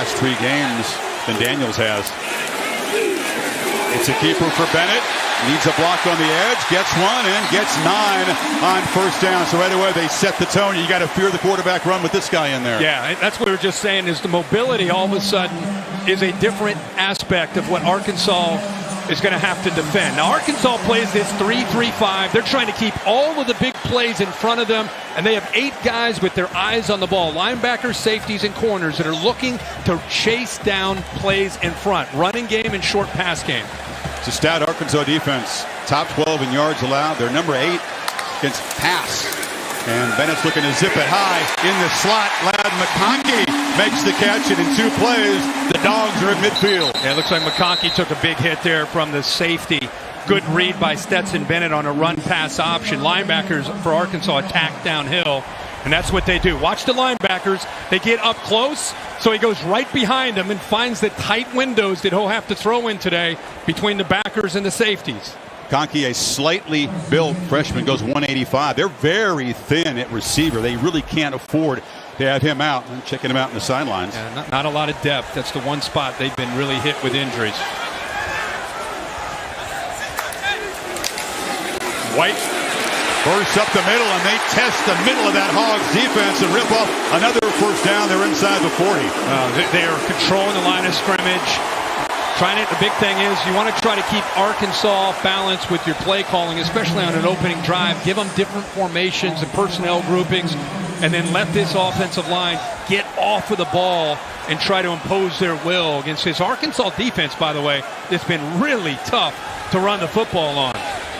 last 3 games than Daniels has. It's a keeper for Bennett. Needs a block on the edge. Gets one and gets 9 on first down. So right away they set the tone. You got to fear the quarterback run with this guy in there. Yeah, that's what we were just saying is the mobility all of a sudden is a different aspect of what Arkansas is going to have to defend. Now, Arkansas plays this 3-3-5. They're trying to keep all of the big plays in front of them, and they have 8 guys with their eyes on the ball, linebackers, safeties, and corners that are looking to chase down plays in front, running game and short pass game. It's a stout Arkansas defense. Top 12 in yards allowed. They're number 8 against pass. And Bennett's looking to zip it high in the slot. Lad McConkey makes the catch, and in 2 plays, the Dogs are at midfield. Yeah, it looks like McConkey took a big hit there from the safety. Good read by Stetson Bennett on a run-pass option. Linebackers for Arkansas attack downhill, and that's what they do. Watch the linebackers. They get up close, so he goes right behind them and finds the tight windows that he'll have to throw in today between the backers and the safeties. McConkey, a slightly built freshman, goes 185. They're very thin at receiver. They really can't afford to have him out. I'm checking him out in the sidelines. Yeah, not a lot of depth. That's the one spot they've been really hit with injuries. White bursts up the middle, and they test the middle of that Hogs defense and rip off another first down. They're inside the 40. They are controlling the line of scrimmage. The big thing is you want to try to keep Arkansas balanced with your play calling, especially on an opening drive. Give them different formations and personnel groupings, and then let this offensive line get off of the ball and try to impose their will against this Arkansas defense, by the way, it's been really tough to run the football on.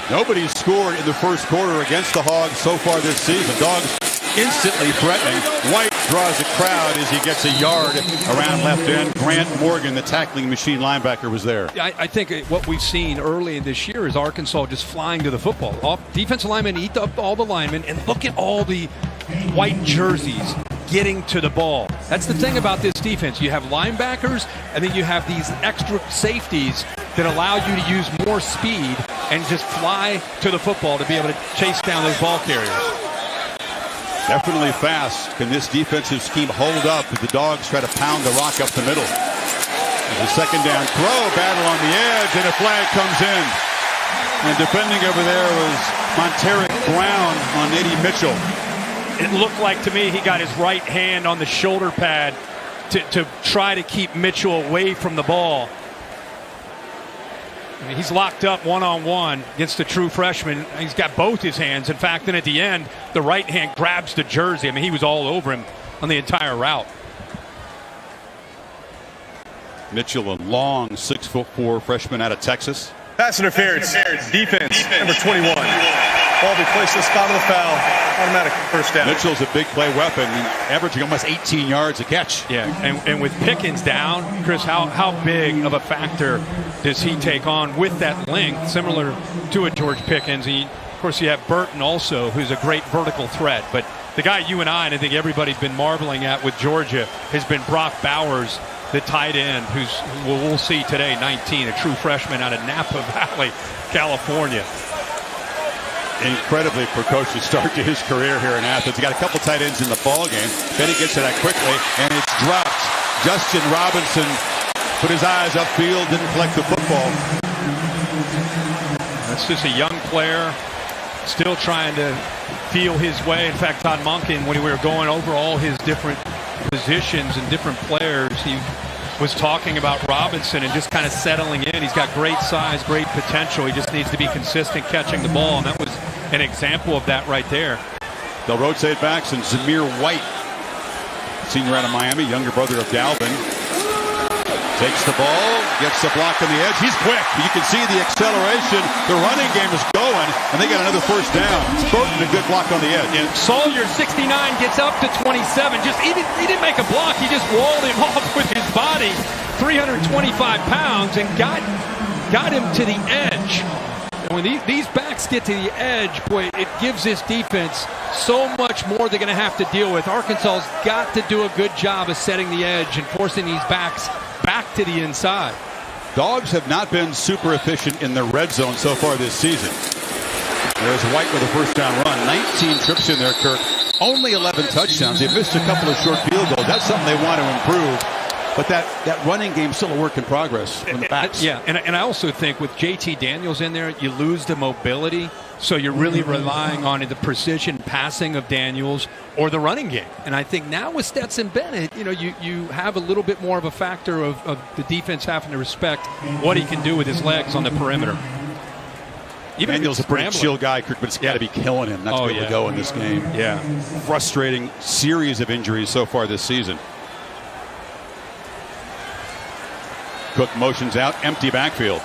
Nobody's scored in the first quarter against the Hogs so far this season. Dogs instantly threatening. White draws a crowd as he gets a yard around left end. Grant Morgan, the tackling machine linebacker, was there. I think what we've seen early in this year is Arkansas just flying to the football. Defensive linemen eat up all the linemen, and look at all the white jerseys getting to the ball. That's the thing about this defense. You have linebackers, and then you have these extra safeties that allow you to use more speed and just fly to the football to be able to chase down those ball carriers. Definitely fast. Can this defensive scheme hold up as the Dogs try to pound the rock up the middle? There's a second down throw, battle on the edge, and a flag comes in. And defending over there was Monteric Brown on Eddie Mitchell. It looked like to me he got his right hand on the shoulder pad to try to keep Mitchell away from the ball. I mean, he's locked up one-on-one against a true freshman. He's got both his hands. In fact, then at the end, the right hand grabs the jersey. I mean, he was all over him on the entire route. Mitchell, a long 6'4" freshman out of Texas. Pass interference. Defense, number 21. Ball be placed in the spot of the foul. Automatic first down. Mitchell's a big play weapon, averaging almost 18 yards a catch. Yeah, and with Pickens down, Chris, how big of a factor does he take on with that length, similar to a George Pickens? Of course, you have Burton also, who's a great vertical threat. But the guy you and I think everybody's been marveling at with Georgia has been Brock Bowers, the tight end, we'll see today, 19, a true freshman out of Napa Valley, California. Incredibly precocious start to his career here in Athens. He got a couple tight ends in the ball game. Then he gets to that quickly, and it's dropped. Justin Robinson put his eyes upfield, didn't collect the football. That's just a young player, still trying to feel his way. In fact, Todd Monken, when we were going over all his different positions and different players, he was talking about Robinson and just kind of settling in. He's got great size, great potential. He just needs to be consistent catching the ball, and that was an example of that right there. They'll rotate backs, and Zamir White, senior out of Miami, younger brother of Dalvin, takes the ball, gets the block on the edge. He's quick. You can see the acceleration. The running game is going, and they got another first down. Burton, a good block on the edge. And Sawyer, 69, gets up to 27. He didn't make a block. He just walled him off with his body, 325 pounds, and got him to the edge. And when these backs get to the edge, boy, it gives this defense so much more they're going to have to deal with. Arkansas's got to do a good job of setting the edge and forcing these backs back to the inside. Dogs have not been super efficient in the red zone so far this season. There's White with a first down run. 19 trips in there, Kirk. Only 11 touchdowns. They missed a couple of short field goals. That's something they want to improve. But that running game's still a work in progress in the backs. Yeah, and I also think with JT Daniels in there, you lose the mobility. So you're really relying on the precision passing of Daniels or the running game. And I think now with Stetson Bennett, you have a little bit more of a factor of the defense having to respect what he can do with his legs on the perimeter. Even Daniels a pretty chill guy, Kirk, but it's got to be killing him not to be able to go in this game. Yeah. Frustrating series of injuries so far this season. Cook motions out, empty backfield.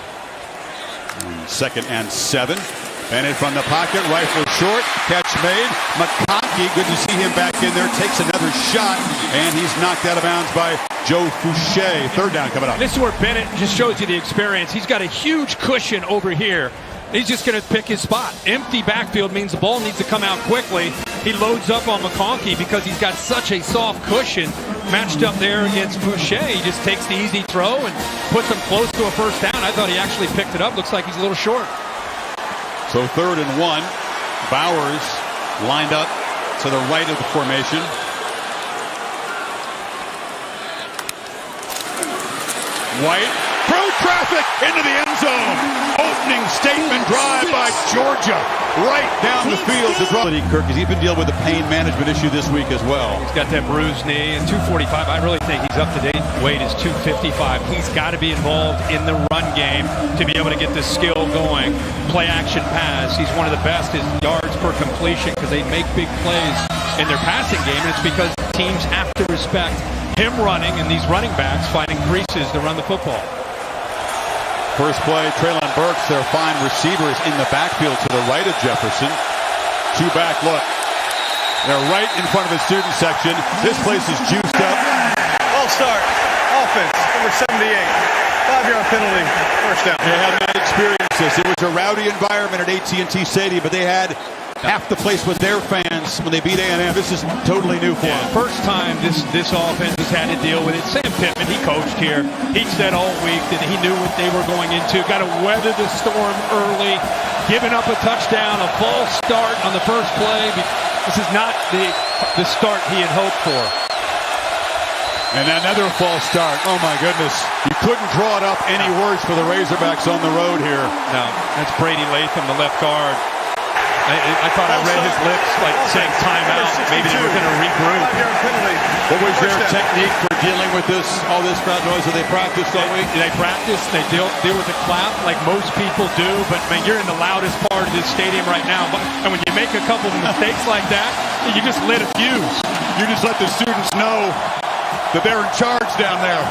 2nd and 7. Bennett from the pocket, rifle short, catch made. McConkey, good to see him back in there, takes another shot, and he's knocked out of bounds by Joe Fouché. 3rd down coming up. This is where Bennett just shows you the experience. He's got a huge cushion over here. He's just going to pick his spot. Empty backfield means the ball needs to come out quickly. He loads up on McConkey because he's got such a soft cushion matched up there against Fouché. He just takes the easy throw and puts him close to a 1st down. I thought he actually picked it up. Looks like he's a little short. So 3rd and 1. Bowers lined up to the right of the formation. White through traffic into the end zone. Opening statement drive by Georgia right down the field to draw. Kirk, has he been dealing with a pain management issue this week as well? He's got that bruised knee and 245. I really think he's up to date. Weight is 255. He's got to be involved in the run game to be able to get this skill going. Play action pass. He's one of the best in yards per completion because they make big plays in their passing game. And it's because teams have to respect him running and these running backs finding creases to run the football. First play, Treylon Burks, their fine receivers in the backfield to the right of Jefferson. 2-back look. They're right in front of the student section. This place is juiced up. All start. Offense, number 78. 5-yard penalty. 1st down. They have not experienced this. It was a rowdy environment at AT&T Stadium, but they had half the place with their fans when they beat A&M. This is totally new for them. First time this offense has had to deal with it. Sam Pittman, he coached here. He said all week that he knew what they were going into. Got to weather the storm early. Giving up a touchdown, a false start on the first play. This is not the start he had hoped for. And another false start. Oh, my goodness. You couldn't draw it up any worse for the Razorbacks on the road here. No, that's Brady Latham, the left guard. I thought I read his lips like saying timeout. Maybe they were going to regroup. What was their technique for dealing with all this crowd noise that they practiced all week? They practiced. They deal with the clap like most people do. But, man, you're in the loudest part of this stadium right now. And when you make a couple of mistakes like that, you just lit a fuse. You just let the students know that they're in charge down there.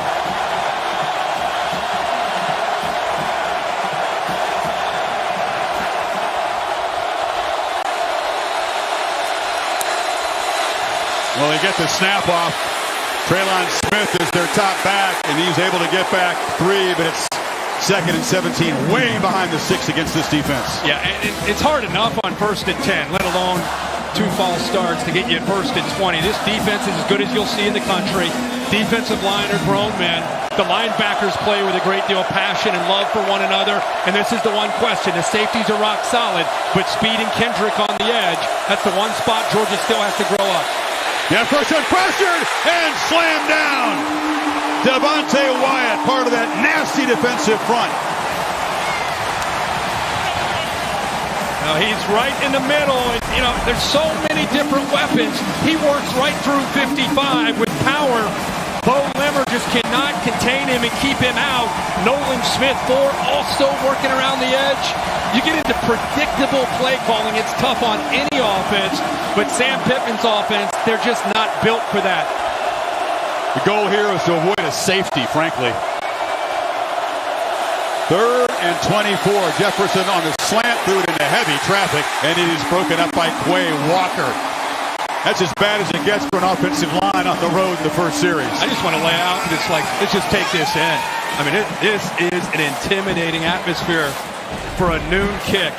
Well, they get the snap off. Treylon Smith is their top back, and he's able to get back 3, but it's 2nd and 17, way behind the 6 against this defense. Yeah, and it's hard enough on 1st and 10, let alone 2 false starts to get you at 1st and 20. This defense is as good as you'll see in the country. Defensive line are grown men. The linebackers play with a great deal of passion and love for one another. And this is the one question. The safeties are rock solid, but Speed and Kendrick on the edge, that's the one spot Georgia still has to grow up. Jefferson pressured and slammed down. Devontae Wyatt, part of that nasty defensive front. Now he's right in the middle. And, there's so many different weapons. He works right through 55 with power. Bo Limmer just cannot contain him and keep him out. Nolan Smith-Ford also working around the edge. You get into predictable play calling. It's tough on any offense, but Sam Pittman's offense, they're just not built for that. The goal here is to avoid a safety, frankly. 3rd and 24. Jefferson on the slant, threw it into heavy traffic, and it is broken up by Quay Walker. That's as bad as it gets for an offensive line on the road in the first series. I just want to lay out and let's just take this in. I mean, this is an intimidating atmosphere for a noon kick.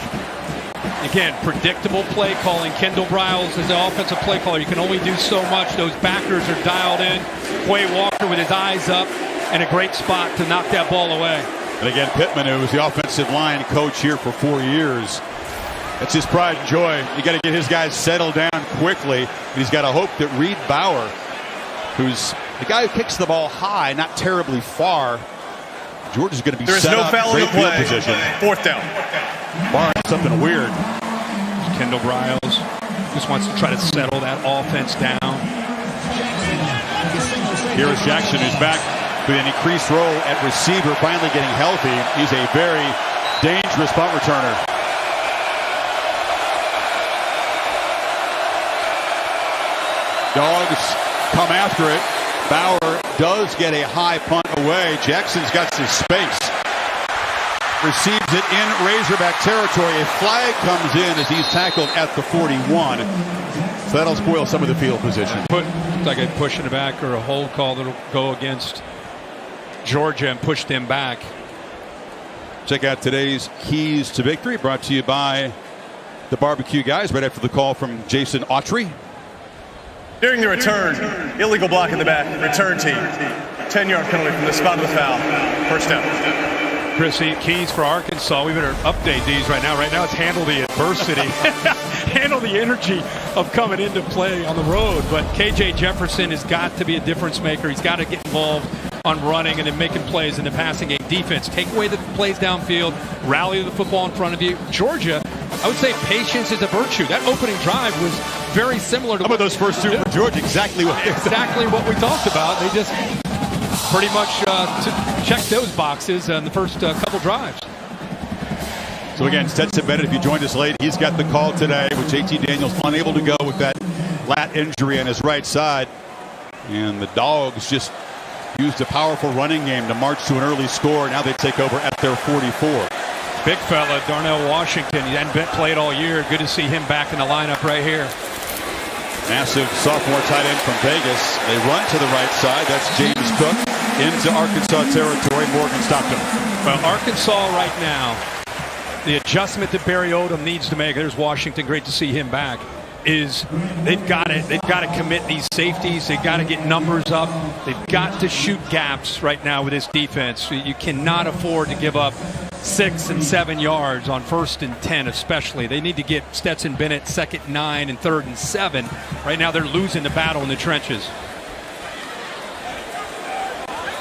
Again, predictable play calling. Kendall Briles is the offensive play caller. You can only do so much. Those backers are dialed in. Quay Walker with his eyes up and a great spot to knock that ball away. And again, Pittman, who was the offensive line coach here for 4 years. That's his pride and joy. You got to get his guys settled down quickly. He's got to hope that Reed Bauer, who's The guy who kicks the ball high, not terribly far. Georgia's going to be set up. There's no foul in the play. Position. Fourth down. Barring something weird. Kendall Briles just wants to try to settle that offense down. Here is Jackson, who's back with an increased role at receiver, finally getting healthy. He's a very dangerous punt returner. Dawgs come after it. Bauer does get a high punt away. Jackson's got some space. Receives it in Razorback territory. A flag comes in as he's tackled at the 41. So that'll spoil some of the field position. Like a push in the back or a hold call that'll go against Georgia and push them back. Check out today's keys to victory, brought to you by the barbecue guys, right after the call from Jason Autry. During the return, illegal block in the back, return team. 10-yard penalty from the spot of the foul. First down. Chrissy, keys for Arkansas. We better update these right now. Right now it's handle the adversity. Handle the energy of coming into play on the road. But KJ Jefferson has got to be a difference maker. He's got to get involved on running and then making plays in the passing game. Defense, take away the plays downfield, rally the football in front of you. Georgia, I would say patience is a virtue. That opening drive was very similar to How about those first two for Georgia? Exactly what we talked about. They just pretty much check those boxes in the first couple drives. So again, Stetson Bennett, if you joined us late, he's got the call today with JT Daniels unable to go with that lat injury on his right side. And the Dogs just used a powerful running game to march to an early score. Now they take over at their 44. Big fella, Darnell Washington. He hadn't been played all year. Good to see him back in the lineup right here. Massive sophomore tight end from Vegas. They run to the right side. That's James Cook into Arkansas territory. Morgan stopped him. Well, Arkansas right now, the adjustment that Barry Odom needs to make, there's Washington, great to see him back, is they've got to commit these safeties. They've got to get numbers up. They've got to shoot gaps right now with this defense. You cannot afford to give up 6 and 7 yards on 1st and 10 especially. They need to get Stetson Bennett 2nd and 9 and 3rd and 7. Right now they're losing the battle in the trenches.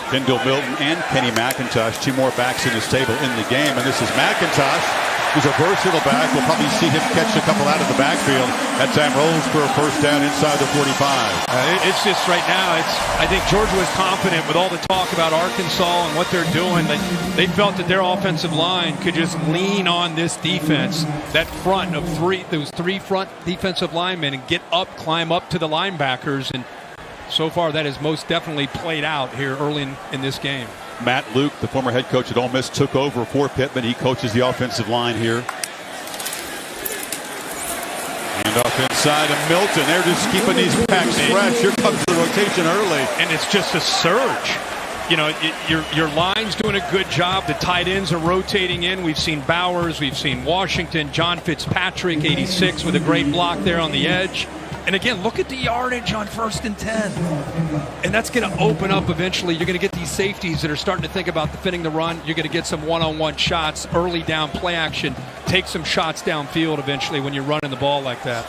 Kendall Milton and Kenny McIntosh, two more backs in his table in the game. And this is McIntosh, who's a versatile back. We'll probably see him catch a couple out of the backfield. That time rolls for a first down inside the 45. It's just right now, I think Georgia was confident with all the talk about Arkansas and what they're doing. They felt that their offensive line could just lean on this defense, that front of those three front defensive linemen, and get up, climb up to the linebackers. And so far, that has most definitely played out here early in this game. Matt Luke, the former head coach at Ole Miss, took over for Pittman. He coaches the offensive line here. And up inside of Milton. They're just keeping these packs fresh. Here comes the rotation early. And it's just a surge. You know, your line's doing a good job. The tight ends are rotating in. We've seen Bowers. We've seen Washington. John Fitzpatrick, 86, with a great block there on the edge. And again, look at the yardage on 1st and 10. And that's going to open up eventually. You're going to get these safeties that are starting to think about defending the run. You're going to get some one-on-one shots, early down play action. Take some shots downfield eventually when you're running the ball like that.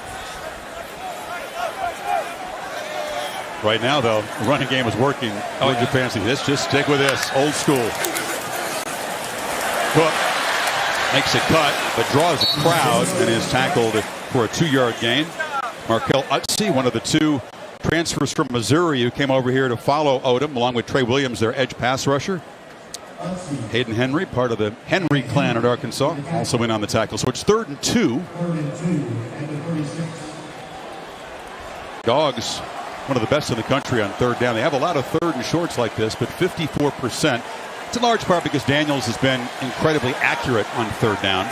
Right now, though, the running game is working. Georgia fans say, let's just stick with this. Old school. Cook makes a cut, but draws a crowd and is tackled for a 2-yard gain. Markel Utsi, one of the two transfers from Missouri who came over here to follow Odom, along with Trey Williams, their edge pass rusher. Hayden Henry, part of the Henry clan at Arkansas, also in on the tackle. So it's 3rd and 2. Dogs, one of the best in the country on 3rd down. They have a lot of 3rd and shorts like this, but 54%. It's in large part because Daniels has been incredibly accurate on 3rd down.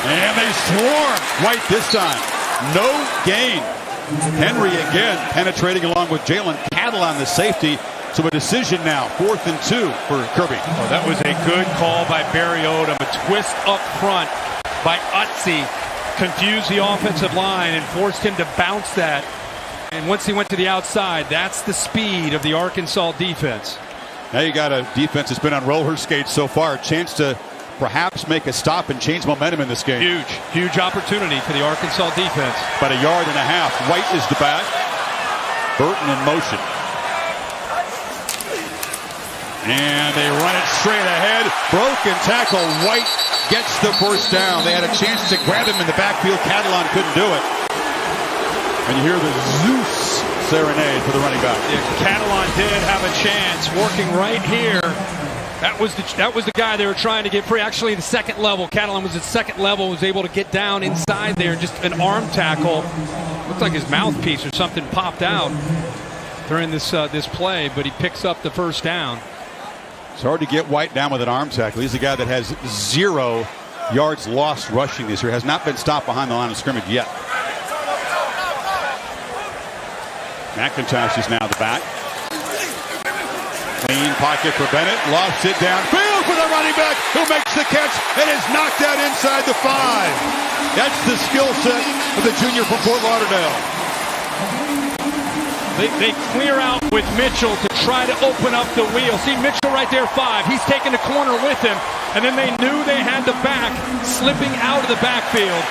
And they swarm White this time. No gain. Henry again penetrating along with Jalen Cattle on the safety. So a decision now. 4th and 2 for Kirby. Oh, that was a good call by Barry Odom. A twist up front by Utsi confused the offensive line and forced him to bounce that. And once he went to the outside, that's the speed of the Arkansas defense. Now you got a defense that's been on roller skates so far. A chance to perhaps make a stop and change momentum in this game. Huge opportunity for the Arkansas defense. About 1.5 yards. White is the back. Burton in motion. And they run it straight ahead. Broken tackle. White gets the first down. They had a chance to grab him in the backfield. Catalan couldn't do it. And you hear the Zeus serenade for the running back. Yeah, Catalan did have a chance working right here. That was the guy they were trying to get free. Actually, the second level. Catalan was at second level, was able to get down inside there. Just an arm tackle. Looked like his mouthpiece or something popped out during this play, but he picks up the first down. It's hard to get White down with an arm tackle. He's a guy that has 0 yards lost rushing this year. Has not been stopped behind the line of scrimmage yet. McIntosh is now the back. Clean pocket for Bennett. Lofts it downfield for the running back who makes the catch and is knocked out inside the 5. That's the skill set of the junior from Fort Lauderdale. They clear out with Mitchell to try to open up the wheel. See Mitchell right there, 5. He's taking the corner with him. And then they knew they had the back slipping out of the backfield.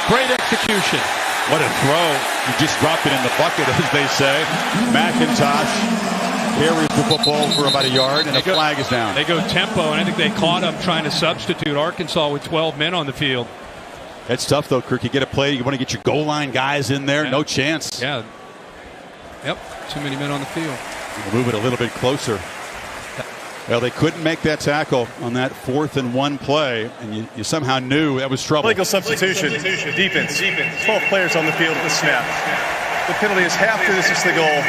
Great execution. What a throw. He just dropped it in the bucket, as they say. McIntosh carries the football for about 1 yard, and a flag is down. They go tempo, and I think they caught him trying to substitute Arkansas with 12 men on the field. That's tough, though, Kirk. You get a play, you want to get your goal line guys in there. Yeah. No chance. Yeah. Yep. Too many men on the field. Move it a little bit closer. Well, they couldn't make that tackle on that 4th and 1 play, and you somehow knew that was trouble. Legal substitution. Defense. 12 players on the field at the snap. The penalty is half to this is the goal.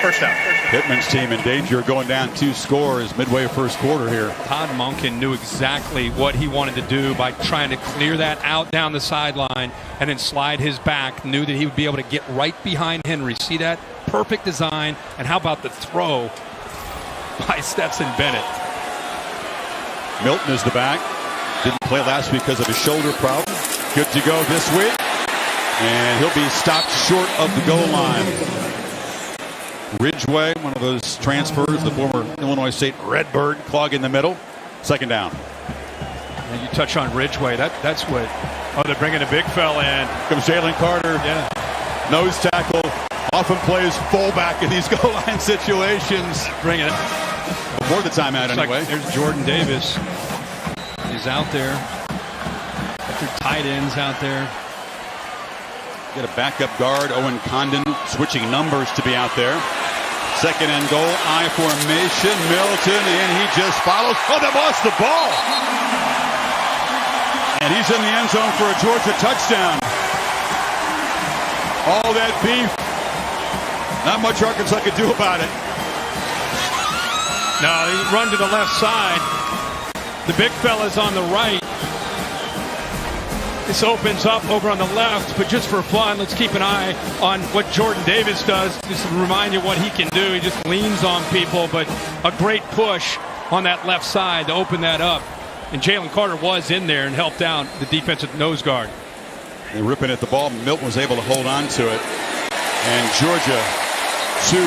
First down. Pittman's team in danger, going down 2 scores midway first quarter here. Todd Monken knew exactly what he wanted to do by trying to clear that out down the sideline and then slide his back. Knew that he would be able to get right behind Henry. See that? Perfect design. And how about the throw by Stetson Bennett? Milton is the back. Didn't play last week because of his shoulder problem. Good to go this week. And he'll be stopped short of the goal line. Ridgeway, one of those transfers, the former Illinois State Redbird, clogging the middle. Second down. And you touch on Ridgeway. That's what. Oh, they're bringing a big fella in. Comes Jalen Carter. Yeah. Nose tackle. Often plays fullback in these goal line situations. Bringing it. Before the timeout, anyway. Like, there's Jordan Davis. He's out there. Their tight ends out there. Get a backup guard, Owen Condon, switching numbers to be out there. Second and goal, I formation, Milton, and he just follows. Oh, they lost the ball. And he's in the end zone for a Georgia touchdown. All that beef. Not much Arkansas could do about it. No, he run to the left side. The big fella's on the right. This opens up over on the left, but just for fun, let's keep an eye on what Jordan Davis does. Just to remind you what he can do. He just leans on people, but a great push on that left side to open that up. And Jalen Carter was in there and helped out the defensive nose guard. They're ripping at the ball. Milton was able to hold on to it. And Georgia, 2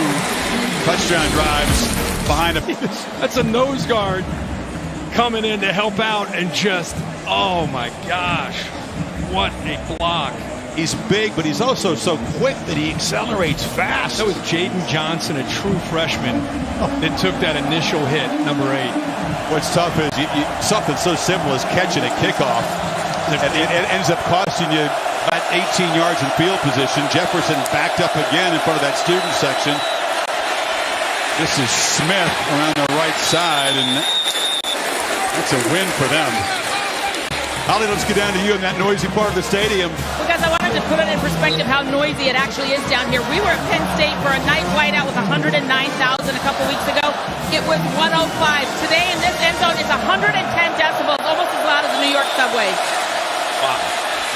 touchdown drives behind him. That's a nose guard coming in to help out and just, oh my gosh. What a block. He's big, but he's also so quick that he accelerates fast. That was Jaden Johnson, a true freshman, that took that initial hit, number 8. What's tough is something so simple as catching a kickoff. It ends up costing you about 18 yards in field position. Jefferson backed up again in front of that student section. This is Smith around the right side, and that's a win for them. Holly, let's get down to you in that noisy part of the stadium. Well, guys, I wanted to put it in perspective how noisy it actually is down here. We were at Penn State for a night whiteout with 109,000 a couple weeks ago. It was 105. Today in this end zone, it's 110 decibels, almost as loud as the New York subway. Wow.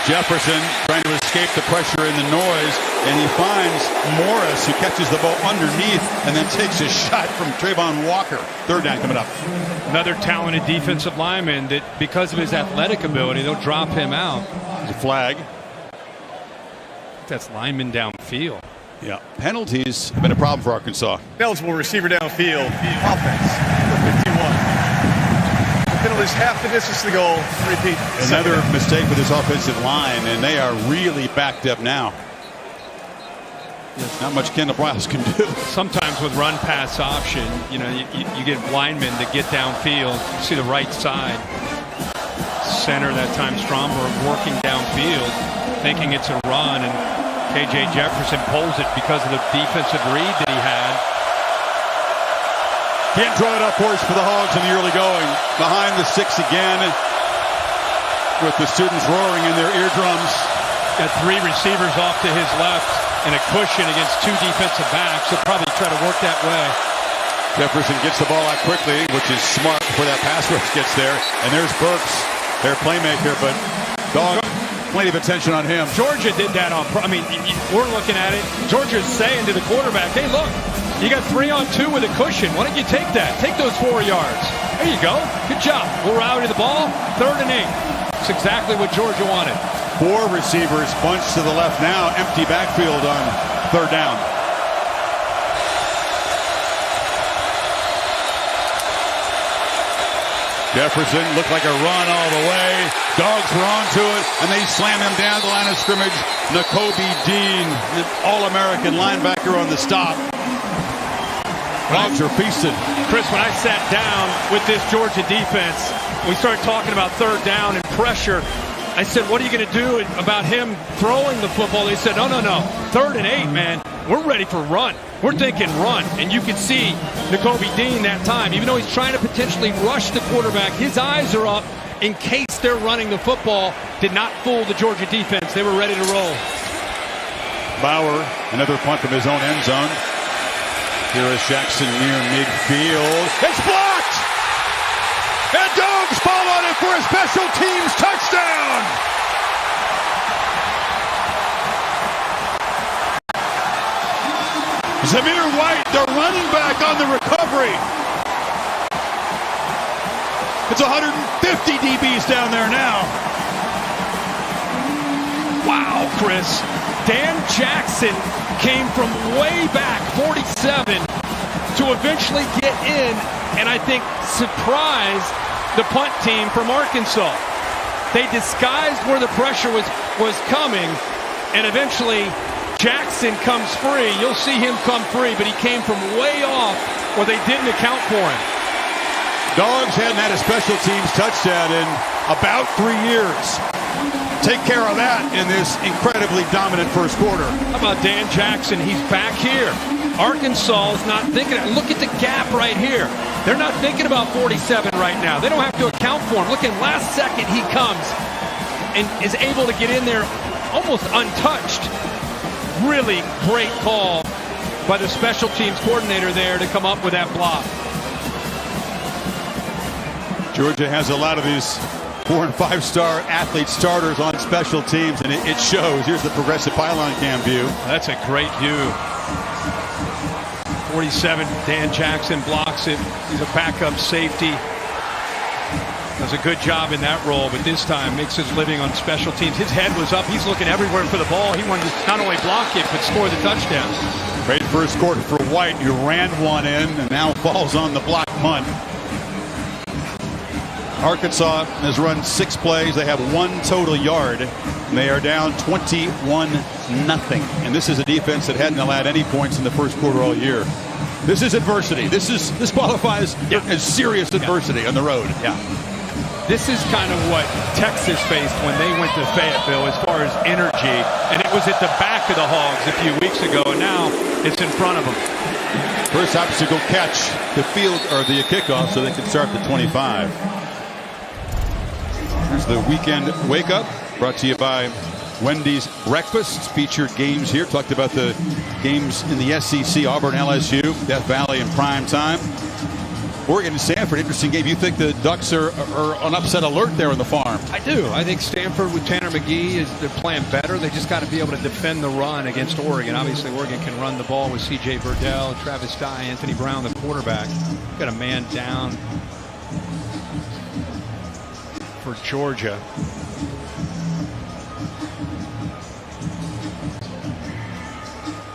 Jefferson trying to escape the pressure and the noise, and he finds Morris, who catches the ball underneath and then takes a shot from Trayvon Walker. Third down coming up. Another talented defensive lineman that, because of his athletic ability, they'll drop him out. There's a flag. That's lineman downfield. Yeah. Penalties have been a problem for Arkansas. Eligible receiver downfield. Offense. 51. penalties half the distance to the goal. Repeat. Another mistake with this offensive line, and they are really backed up now. Not much Kendall Briles can do. Sometimes with run-pass option, you know, you get linemen that get downfield. You see the right side. Center that time, Stromberg working downfield, thinking it's a run, and K.J. Jefferson pulls it because of the defensive read that he had. Can't draw it up for the Hogs in the early going. Behind the 6 again, with the students roaring in their eardrums. Got 3 receivers off to his left and a cushion against 2 defensive backs. He'll probably try to work that way. Jefferson gets the ball out quickly, which is smart before that pass rush gets there. And there's Burks, their playmaker, but Dawgs, plenty of attention on him. Georgia did that on, I mean, we're looking at it. Georgia's saying to the quarterback, hey, look, you got 3-on-2 with a cushion. Why don't you take that? Take those 4 yards. There you go. Good job. We're out of the ball. 3rd and 8. It's exactly what Georgia wanted. 4 receivers bunched to the left now. Empty backfield on 3rd down. Jefferson looked like a run all the way. Dawgs were onto it, and they slam him down the line of scrimmage. Nakobe Dean, an All-American linebacker on the stop. Dawgs are feasted. Chris, when I sat down with this Georgia defense, we started talking about 3rd down and pressure. I said, what are you going to do about him throwing the football? They said, no. 3rd and 8, man. We're ready for run. We're thinking run. And you can see Nakobe Dean that time, even though he's trying to potentially rush the quarterback, his eyes are up in case they're running the football. Did not fool the Georgia defense. They were ready to roll. Bauer, another punt from his own end zone. Here is Jackson near midfield. It's blocked! And Dawgs fall on it for a special teams touchdown! Zamir White, the running back, on the recovery. It's 150 DBs down there now. Wow, Chris. Dan Jackson came from way back, 47, to eventually get in and I think surprise the punt team from Arkansas. They disguised where the pressure was coming, and eventually Jackson comes free. You'll see him come free, but he came from way off where they didn't account for him. Dawgs hadn't had a special teams touchdown in about 3 years. Take care of that in this incredibly dominant first quarter. How about Dan Jackson? He's back here. Arkansas is not thinking. Look at the gap right here. They're not thinking about 47 right now. They don't have to account for him. Look at last second he comes and is able to get in there almost untouched. Really great call by the special teams coordinator there to come up with that block. Georgia has a lot of these 4- and 5-star athlete starters on special teams, and it shows. Here's the progressive pylon cam view. That's a great view. 47, Dan Jackson blocks it. He's a backup safety. Does a good job in that role, but this time makes his living on special teams. His head was up. He's looking everywhere for the ball. He wanted to not only block it, but score the touchdown. Great first quarter for White, who ran one in and now falls on the block punt. Arkansas has run 6 plays. They have 1 total yard. And they are down 21-0. And this is a defense that hadn't allowed any points in the first quarter all year. This is adversity. This qualifies as serious adversity on the road. Yeah. This is kind of what Texas faced when they went to Fayetteville as far as energy. And it was at the back of the Hogs a few weeks ago. And now it's in front of them. First obstacle catch the field or the kickoff so they can start the 25. Here's the weekend wake up brought to you by Wendy's Breakfast. Featured games here. Talked about the games in the SEC, Auburn, LSU, Death Valley in prime time. Oregon and Stanford, interesting game. You think the Ducks are on upset alert there on the farm? I do. I think Stanford with Tanner McGee they're playing better. They just got to be able to defend the run against Oregon. Obviously, Oregon can run the ball with C.J. Verdell, Travis Dye, Anthony Brown, the quarterback. Got a man down for Georgia.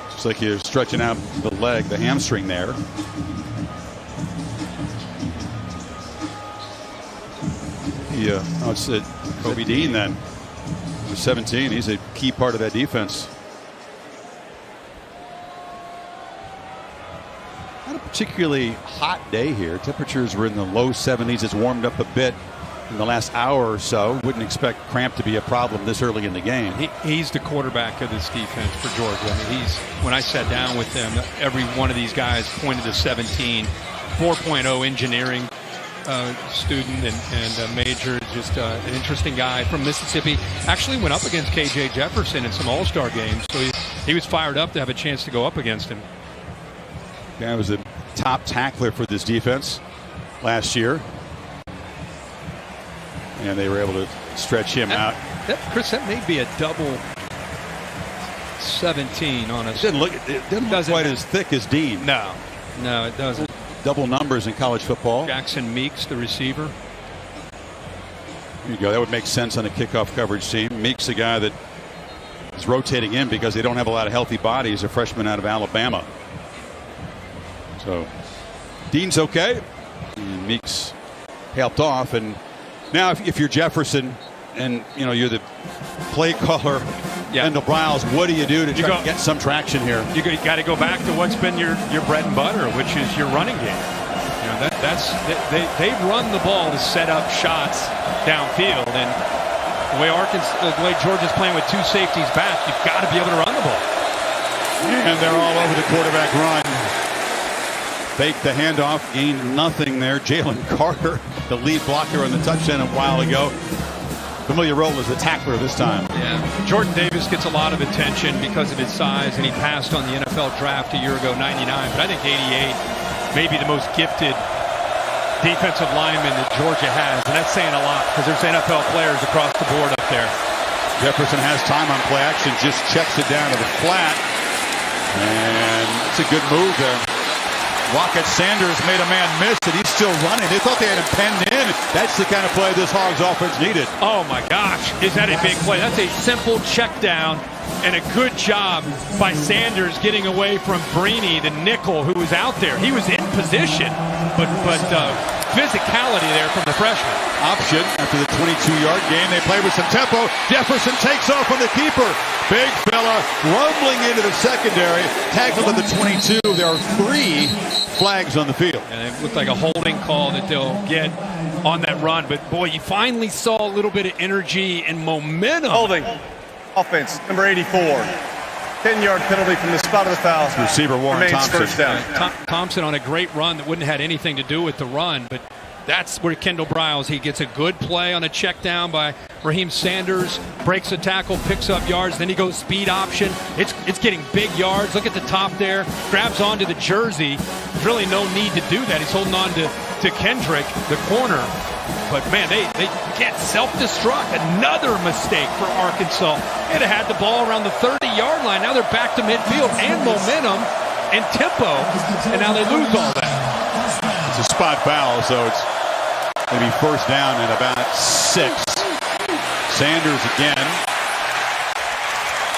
Looks like you're stretching out the leg, the hamstring there. It's Kobe Dean then. Number 17. He's a key part of that defense. Not a particularly hot day here. Temperatures were in the low 70s. It's warmed up a bit in the last hour or so. Wouldn't expect cramp to be a problem this early in the game. He's the quarterback of this defense for Georgia. I mean, when I sat down with them, every one of these guys pointed to 17. 4.0 engineering student and major, just an interesting guy from Mississippi. Actually went up against KJ Jefferson in some all-star games, so he was fired up to have a chance to go up against him. Guy was a top tackler for this defense last year, and they were able to stretch him out. Chris, that may be a double 17 on us. It doesn't look quite as thick as Dean. No, it doesn't. Double numbers in college football. Jackson Meeks, the receiver. There you go. That would make sense on a kickoff coverage team. Meeks, a guy that is rotating in because they don't have a lot of healthy bodies. A freshman out of Alabama. So Dean's okay. And Meeks helped off. And now if you're Jefferson and you're the play caller, Kendall Briles, what do you do to try to get some traction here? You got to go back to what's been your bread and butter, which is your running game. They run the ball to set up shots downfield, and the way Georgia's playing with two safeties back, you've got to be able to run the ball. And they're all over the quarterback run. Fake the handoff, gained nothing there. Jalen Carter, the lead blocker on the touchdown a while ago. Familiar role as a tackler this time. Yeah. Jordan Davis gets a lot of attention because of his size, and he passed on the NFL draft a year ago, 99. But I think 88 may be the most gifted defensive lineman that Georgia has, and that's saying a lot because there's NFL players across the board up there. Jefferson has time on play action, just checks it down to the flat, and it's a good move there. Rocket Sanders made a man miss, and he's still running. They thought they had him penned in. That's the kind of play this Hogs offense needed. Oh, my gosh. Is that a big play? That's a simple check down, and a good job by Sanders getting away from Brini, the nickel, who was out there. He was in position, but physicality there from the freshman. Option after the 22-yard gain. They play with some tempo. Jefferson takes off on the keeper. Big fella rumbling into the secondary. Tackled at the 22. There are 3 flags on the field. And it looked like a holding call that they'll get on that run. But, boy, you finally saw a little bit of energy and momentum. Holding. Offense, number 84. 10-yard penalty from the spot of the foul. Receiver Warren Thompson. First down. Thompson on a great run that wouldn't have had anything to do with the run, but that's where Kendall Briles, he gets a good play on a check down by Raheem Sanders, breaks a tackle, picks up yards, then he goes speed option. It's getting big yards. Look at the top there. Grabs onto the jersey. There's really no need to do that. He's holding on to Kendrick, the corner. But, man, they can't self-destruct. Another mistake for Arkansas. They'd have had the ball around the 30-yard line. Now they're back to midfield and momentum and tempo, and now they lose all that. It's a spot foul, so it's going to be first down at about 6. Sanders again.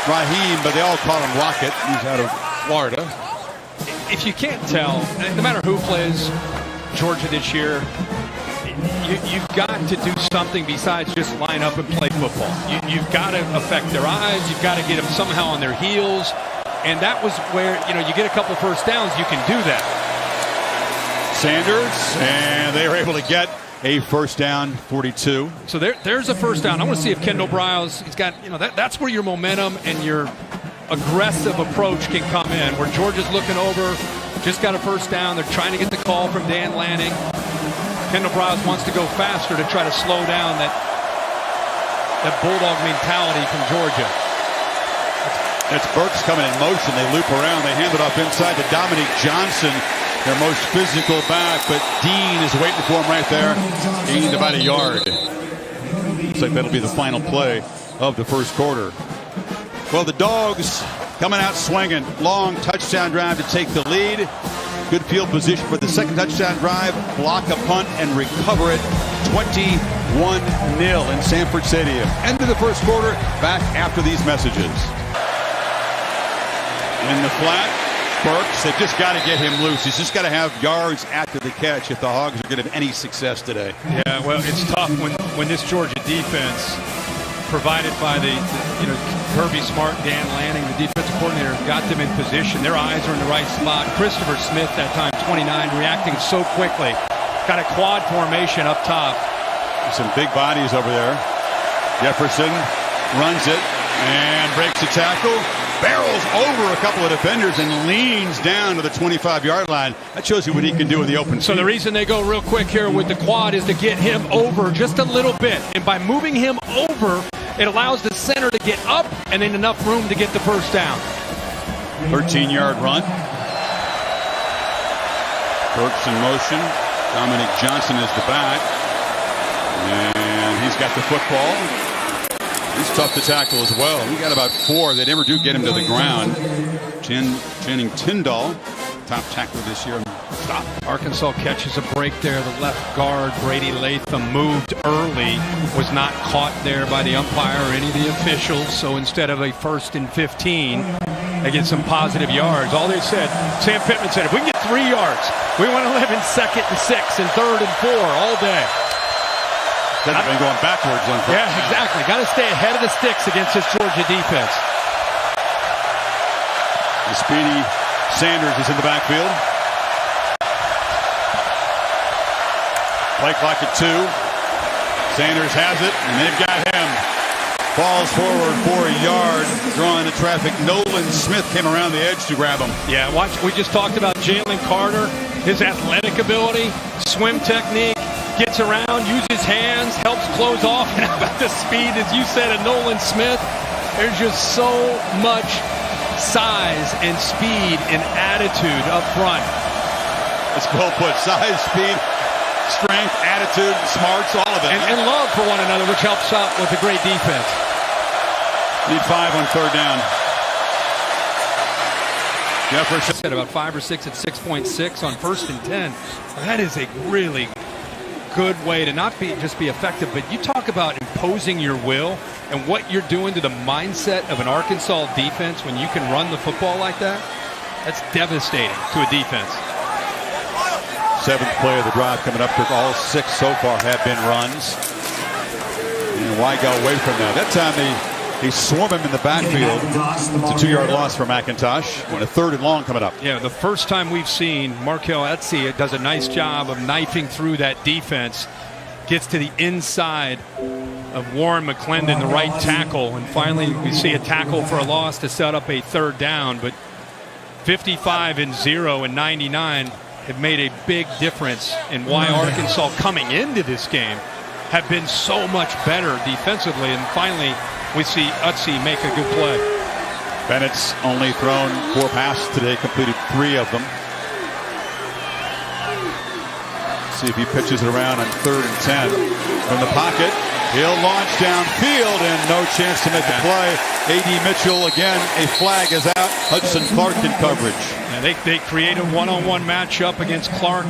Raheem, but they all call him Rocket. He's out of Florida. If you can't tell, no matter who plays Georgia this year, you've got to do something besides just line up and play football. You've got to affect their eyes. You've got to get them somehow on their heels. And that was where, you get a couple first downs, you can do that. Sanders, and they were able to get a first down, 42. So there's a first down. I want to see if Kendall Briles, he's got, that's where your momentum and your aggressive approach can come in, where Georgia's looking over, just got a first down. They're trying to get the call from Dan Lanning. Kendall Briles wants to go faster to try to slow down that Bulldog mentality from Georgia. It's Burks coming in motion. They loop around. They hand it off inside to Dominique Johnson, their most physical back, but Dean is waiting for him right there. Gained about a yard. Looks like that'll be the final play of the first quarter. Well, the Dogs coming out swinging. Long touchdown drive to take the lead. Good field position for the second touchdown drive. Block a punt and recover it. 21-0 in Sanford Stadium. End of the first quarter. Back after these messages. In the flat. Burks. They've just got to get him loose. He's just got to have yards after the catch if the Hogs are going to have any success today. Yeah, well, it's tough when this Georgia defense, provided by the Kirby Smart, Dan Lanning, the defensive coordinator, got them in position. Their eyes are in the right spot. Christopher Smith, that time 29, reacting so quickly. Got a quad formation up top. Some big bodies over there. Jefferson runs it and breaks the tackle. Barrels over a couple of defenders and leans down to the 25-yard line. That shows you what he can do in the open field. So the reason they go real quick here with the quad is to get him over just a little bit. And by moving him over, it allows the center to get up and then enough room to get the first down. 13-yard run. Burks in motion. Dominic Johnson is the back. And he's got the football. He's tough to tackle as well. He got about 4. They never do get him to the ground. Channing Tyndall, top tackler this year. Stop. Arkansas catches a break there. The left guard, Brady Latham, moved early. Was not caught there by the umpire or any of the officials. So instead of a 1st and 15, they get some positive yards. All they said, Sam Pittman said, if we can get 3 yards, we want to live in 2nd and 6 and 3rd and 4 all day. They've been going backwards on first. Yeah, exactly. Got to stay ahead of the sticks against this Georgia defense. The speedy Sanders is in the backfield. Play clock at 2. Sanders has it, and they've got him. Falls forward for a yard, drawing the traffic. Nolan Smith came around the edge to grab him. Yeah, watch. We just talked about Jalen Carter, his athletic ability, swim technique. Gets around, uses hands, helps close off. And how about the speed, as you said, of Nolan Smith? There's just so much size and speed and attitude up front. It's well put. Size, speed, strength, attitude, smarts, all of it. And love for one another, which helps out with a great defense. Need 5 on 3rd down. Jefferson said about 5 or 6 at 6.6 on 1st and 10. That is a really good way to not just be effective, but you talk about imposing your will and what you're doing to the mindset of an Arkansas defense when you can run the football like that. That's devastating to a defense. 7th play of the drive coming up. All 6 so far have been runs. And why go away from that? That time they swarm him in the backfield. It's a 2-yard loss for McIntosh. And a 3rd and long coming up. Yeah, the first time we've seen Markel Etsy does a nice job of knifing through that defense. Gets to the inside of Warren McClendon, the right tackle. And finally we see a tackle for a loss to set up a 3rd down. But 55 and 0 and 99 have made a big difference in why Arkansas coming into this game have been so much better defensively. And finally we see Utsi make a good play. Bennett's only thrown 4 passes today, completed 3 of them. See if he pitches it around on 3rd and 10. From the pocket, he'll launch downfield and no chance to make the play. A.D. Mitchell again, a flag is out. Hudson Clark in coverage. Yeah, they create a one-on-one matchup against Clark.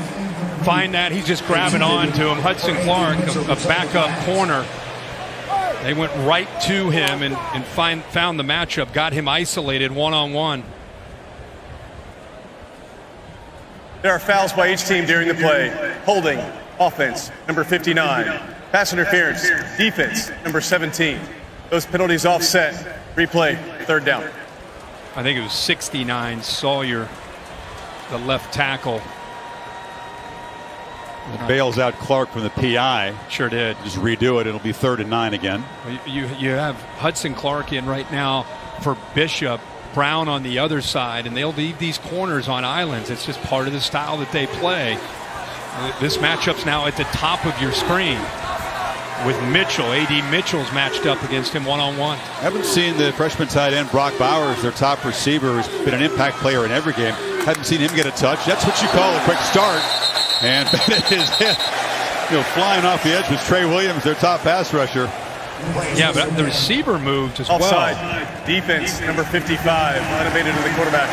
Find that, he's just grabbing on to him. Hudson Clark, a backup corner. They went right to him and found the matchup, got him isolated one-on-one. There are fouls by each team during the play. Holding, offense, number 59. Pass interference, defense, number 17. Those penalties offset. Replay, 3rd down. I think it was 69, Sawyer, the left tackle. Bails out Clark from the PI. Sure did. Just redo it. It'll be 3rd and 9 again. You have Hudson Clark in right now for Bishop, Brown on the other side, and they'll leave these corners on islands. It's just part of the style that they play. This matchup's now at the top of your screen with Mitchell. A.D. Mitchell's matched up against him one-on-one. Haven't seen the freshman tight end Brock Bowers, their top receiver, who's been an impact player in every game. Haven't seen him get a touch. That's what you call a quick start. And Bennett is hit, flying off the edge was Trey Williams, their top pass rusher. Yeah, but the receiver moved as Offside. well. Defense, number 55, unabated to the quarterback.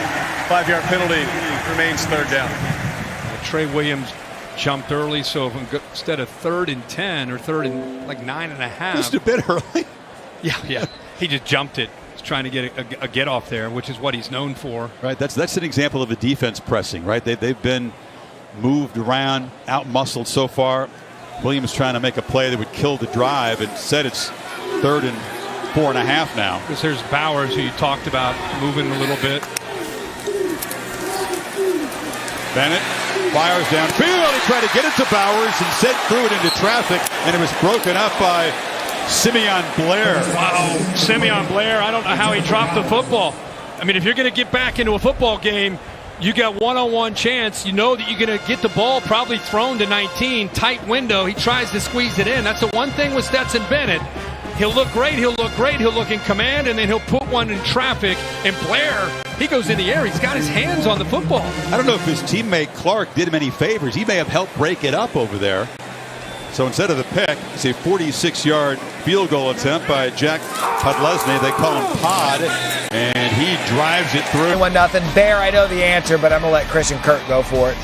5-yard penalty, remains 3rd down. Trey Williams jumped early, so instead of 3rd and 10 or 3rd and 9.5. Just a bit early. Yeah. He just jumped it. trying to get a get off there, which is what he's known for. Right. That's an example of a defense pressing. Right. They've been moved around, out-muscled so far. Williams trying to make a play that would kill the drive. Instead, it's 3rd and 4.5 now. Because there's Bowers, who you talked about, moving a little bit. Bennett fires downfield. He tried to get it to Bowers and sent through it into traffic, and it was broken up by Simeon Blair. Wow, Simeon Blair, I don't know how he dropped the football. I mean, if you're going to get back into a football game, you got one-on-one chance. You know that you're going to get the ball probably thrown to 19. Tight window. He tries to squeeze it in. That's the one thing with Stetson Bennett. He'll look great. He'll look in command, and then he'll put one in traffic. And Blair, he goes in the air. He's got his hands on the football. I don't know if his teammate Clark did him any favors. He may have helped break it up over there. So instead of the pick, it's a 46-yard field goal attempt by Jack Podlesny. They call him Pod, and he drives it through. 1-0. Bear, I know the answer, but I'm going to let Christian Kirk go for it.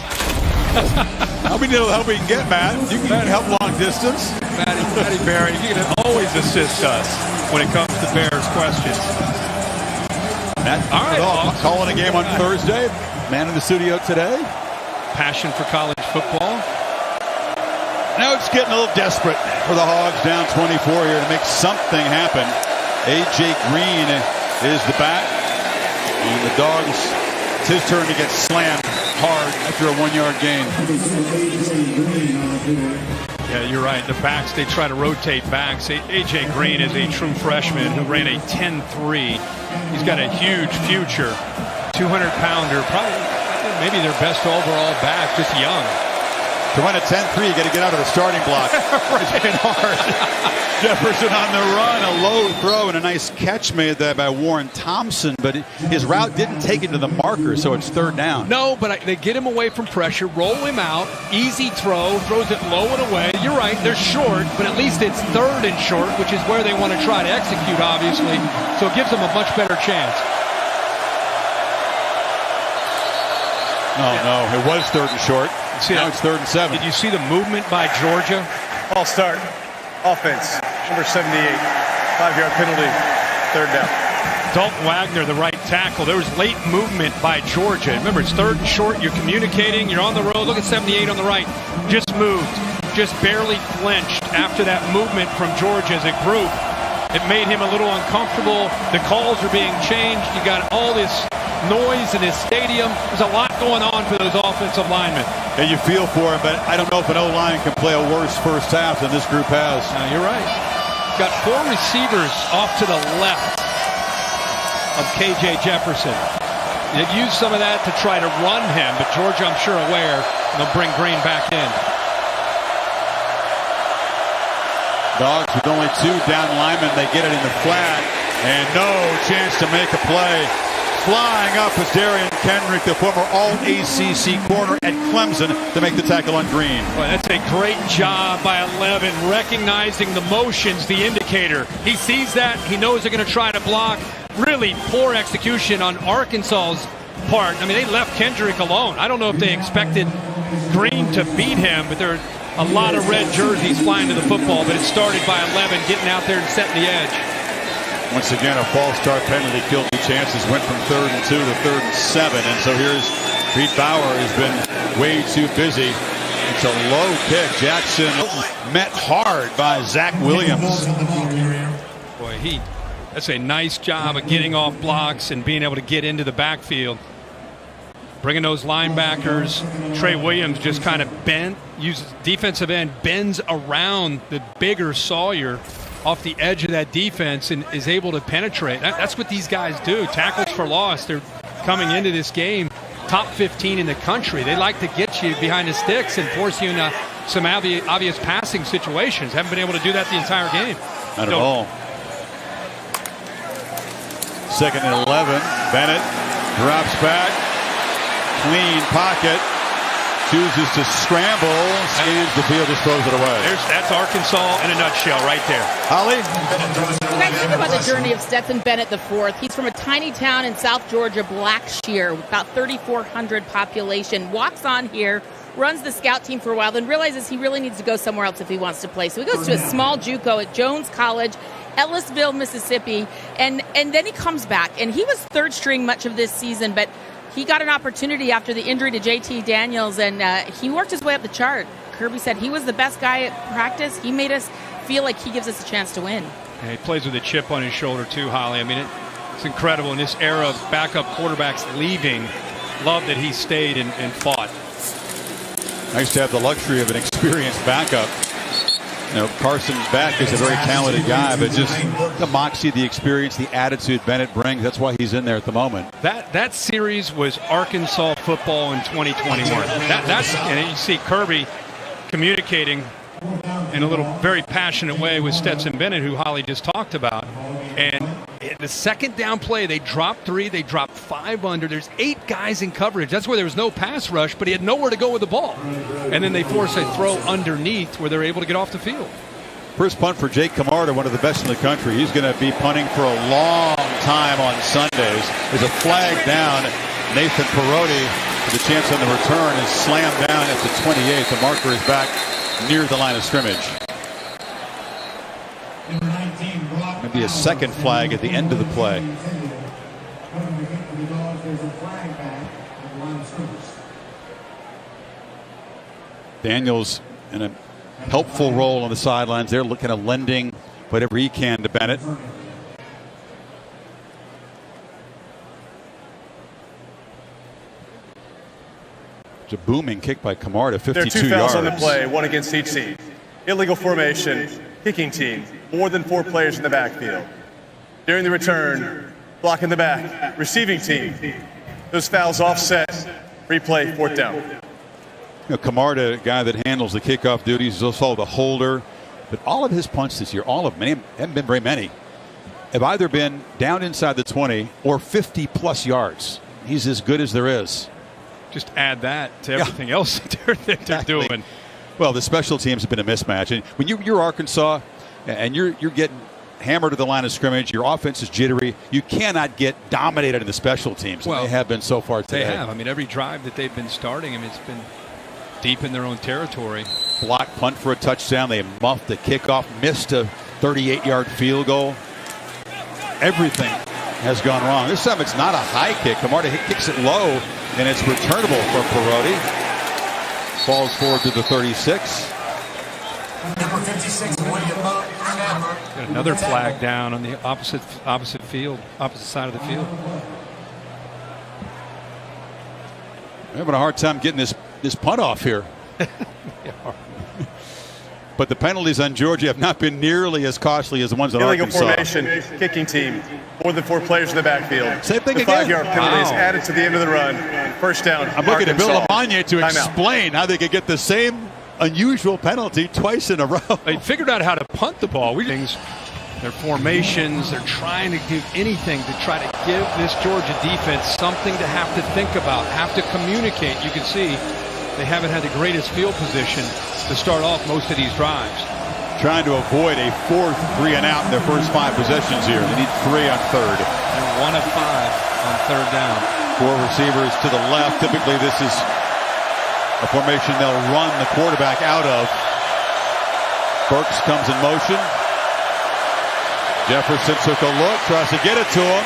How many little help we can get, Matt? You can help long distance. Matty Barry, you can always assist us when it comes to Bears questions. Matt, all right, calling a game on Thursday. Man in the studio today. Passion for college football. Now it's getting a little desperate for the Hogs, down 24 here to make something happen. A.J. Green is the back. And the Dogs, it's his turn to get slammed hard after a 1-yard gain. Yeah, you're right. The backs, they try to rotate backs. A.J. Green is a true freshman who ran a 10.3. He's got a huge future. 200-pounder, probably maybe their best overall back, just young. To run a 10-3, you got to get out of the starting block. It's been hard. Jefferson on the run, a low throw, and a nice catch made there by Warren Thompson, but his route didn't take him to the marker, so it's 3rd down. No, but they get him away from pressure, roll him out, easy throw, throws it low and away. You're right, they're short, but at least it's 3rd and short, which is where they want to try to execute, obviously, so it gives them a much better chance. Oh, no, it was 3rd and short. Now it's 3rd and 7. Did you see the movement by Georgia? Ball start. Offense. Number 78. 5-yard penalty. 3rd down. Dalton Wagner, the right tackle. There was late movement by Georgia. Remember, it's 3rd and short. You're communicating. You're on the road. Look at 78 on the right. Just moved. Just barely flinched after that movement from Georgia as a group. It made him a little uncomfortable. The calls are being changed. You got all this noise in this stadium. There's a lot going on for those offensive linemen. And you feel for him, but I don't know if an O-line can play a worse first half than this group has. You're right. Got 4 receivers off to the left of K.J. Jefferson. They've used some of that to try to run him, but Georgia, I'm sure, aware, and they'll bring Green back in. Dogs with only 2 down linemen. They get it in the flat, and no chance to make a play. Flying up is Darian Kendrick, the former All-ACC corner at Clemson, to make the tackle on Green. Boy, that's a great job by 11, recognizing the motions, the indicator. He sees that. He knows they're going to try to block. Really poor execution on Arkansas's part. I mean, they left Kendrick alone. I don't know if they expected Green to beat him, but there are a lot of red jerseys flying to the football, but it started by 11, getting out there and setting the edge. Once again, a false start penalty killed the chances. Went from 3rd and 2 to 3rd and 7. And so here's Pete Bauer, has been way too busy. It's a low kick. Jackson met hard by Zach Williams. Boy, that's a nice job of getting off blocks and being able to get into the backfield. Bringing those linebackers. Trey Williams just kind of bent, uses defensive end, bends around the bigger Sawyer off the edge of that defense and is able to penetrate. That's what these guys do. Tackles for loss. They're coming into this game top 15 in the country. They like to get you behind the sticks and force you into some obvious passing situations. Haven't been able to do that the entire game. Not at all. 2nd and 11. Bennett drops back. Clean pocket. Chooses to scramble, scans the field, just throws it away. That's Arkansas in a nutshell right there. Holly? You guys think about the journey of Stetson Bennett IV. He's from a tiny town in South Georgia, Blackshear, about 3,400 population. Walks on here, runs the scout team for a while, then realizes he really needs to go somewhere else if he wants to play. So he goes to a small JUCO at Jones College Ellisville, Mississippi, and then he comes back, and he was third string much of this season, but he got an opportunity after the injury to JT Daniels, and he worked his way up the chart. Kirby said he was the best guy at practice. He made us feel like he gives us a chance to win. And he plays with a chip on his shoulder too, Holly. I mean, it's incredible in this era of backup quarterbacks leaving. Love that he stayed and fought. Nice to have the luxury of an experienced backup. You know, Carson Beck is a very talented guy, but just the moxie, the experience, the attitude Bennett brings, that's why he's in there at the moment. That series was Arkansas football in 2021. And you see Kirby communicating in a little very passionate way with Stetson Bennett, who Holly just talked about. And the second down play, they dropped 3, they dropped 5 under. There's 8 guys in coverage. That's where there was no pass rush, but he had nowhere to go with the ball. And then they force a throw underneath where they're able to get off the field. First punt for Jake Camarda, one of the best in the country. He's going to be punting for a long time on Sundays. There's a flag down. Nathan Perotti, with a chance on the return, is slammed down at the 28. The marker is back near the line of scrimmage. Maybe a second flag at the end of the play. Daniels in a helpful role on the sidelines. They're looking at lending whatever he can to Bennett. It's a booming kick by Camarda, 52 yards. There are 2 fouls on the play, 1 against each team. Illegal formation, kicking team, more than 4 players in the backfield. During the return, block in the back, receiving team. Those fouls offset, replay, 4th down. You know, Camarda, a guy that handles the kickoff duties, is also the holder. But all of his punts this year, all of them, haven't been very many, have either been down inside the 20 or 50-plus yards. He's as good as there is. Just add that to everything else they're doing. Well, the special teams have been a mismatch. And when you're Arkansas and you're getting hammered at the line of scrimmage, your offense is jittery, you cannot get dominated in the special teams. Well, they have been so far today. They have. I mean, every drive that they've been starting, I mean, it's been deep in their own territory. Block punt for a touchdown. They muffed the kickoff, missed a 38-yard field goal. Everything has gone wrong. This time it's not a high kick. Camarda kicks it low, and it's returnable for Perotti. Falls forward to the 36. Number 56, Got another flag down on the opposite field, opposite side of the field. We're having a hard time getting this punt off here. But the penalties on Georgia have not been nearly as costly as the ones on Arkansas. Illegal formation, kicking team, more than 4 players in the backfield. Same thing the again. 5-yard penalty is added to the end of the run. 1st down. I'm looking at Bill Lamagna to Timeout. explain how they could get the same unusual penalty twice in a row. They figured out how to punt the ball. Their formations, they're trying to do anything to try to give this Georgia defense something to have to think about, have to communicate. You can see they haven't had the greatest field position to start off most of these drives. Trying to avoid a 4th 3-and-out in their first 5 possessions here. They need 3 on 3rd. And 1 of 5 on 3rd down. 4 receivers to the left. Typically this is a formation they'll run the quarterback out of. Burks comes in motion. Jefferson took a look, tries to get it to him.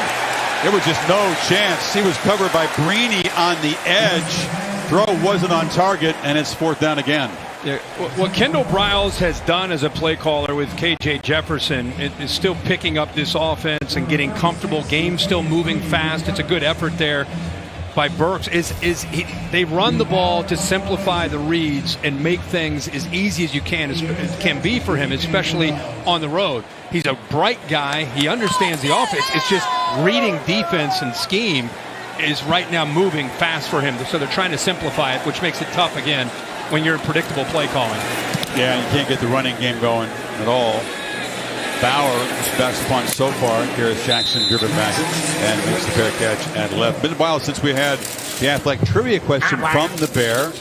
There was just no chance. He was covered by Brini on the edge. Throw wasn't on target, and it's 4th down again. Yeah, what Kendall Briles has done as a play caller with KJ Jefferson is still picking up this offense and getting comfortable. Game still moving fast. It's a good effort there by Burks. They run the ball to simplify the reads and make things as easy as you can be for him, especially on the road. He's a bright guy. He understands the offense. It's just reading defense and scheme is right now moving fast for him. So they're trying to simplify it, which makes it tough again when you're in predictable play calling. Yeah, you can't get the running game going at all. Bauer, his best punt so far. Harris Jackson driven back and makes the fair catch at left. Been a while since we had the athletic trivia question from the Bear.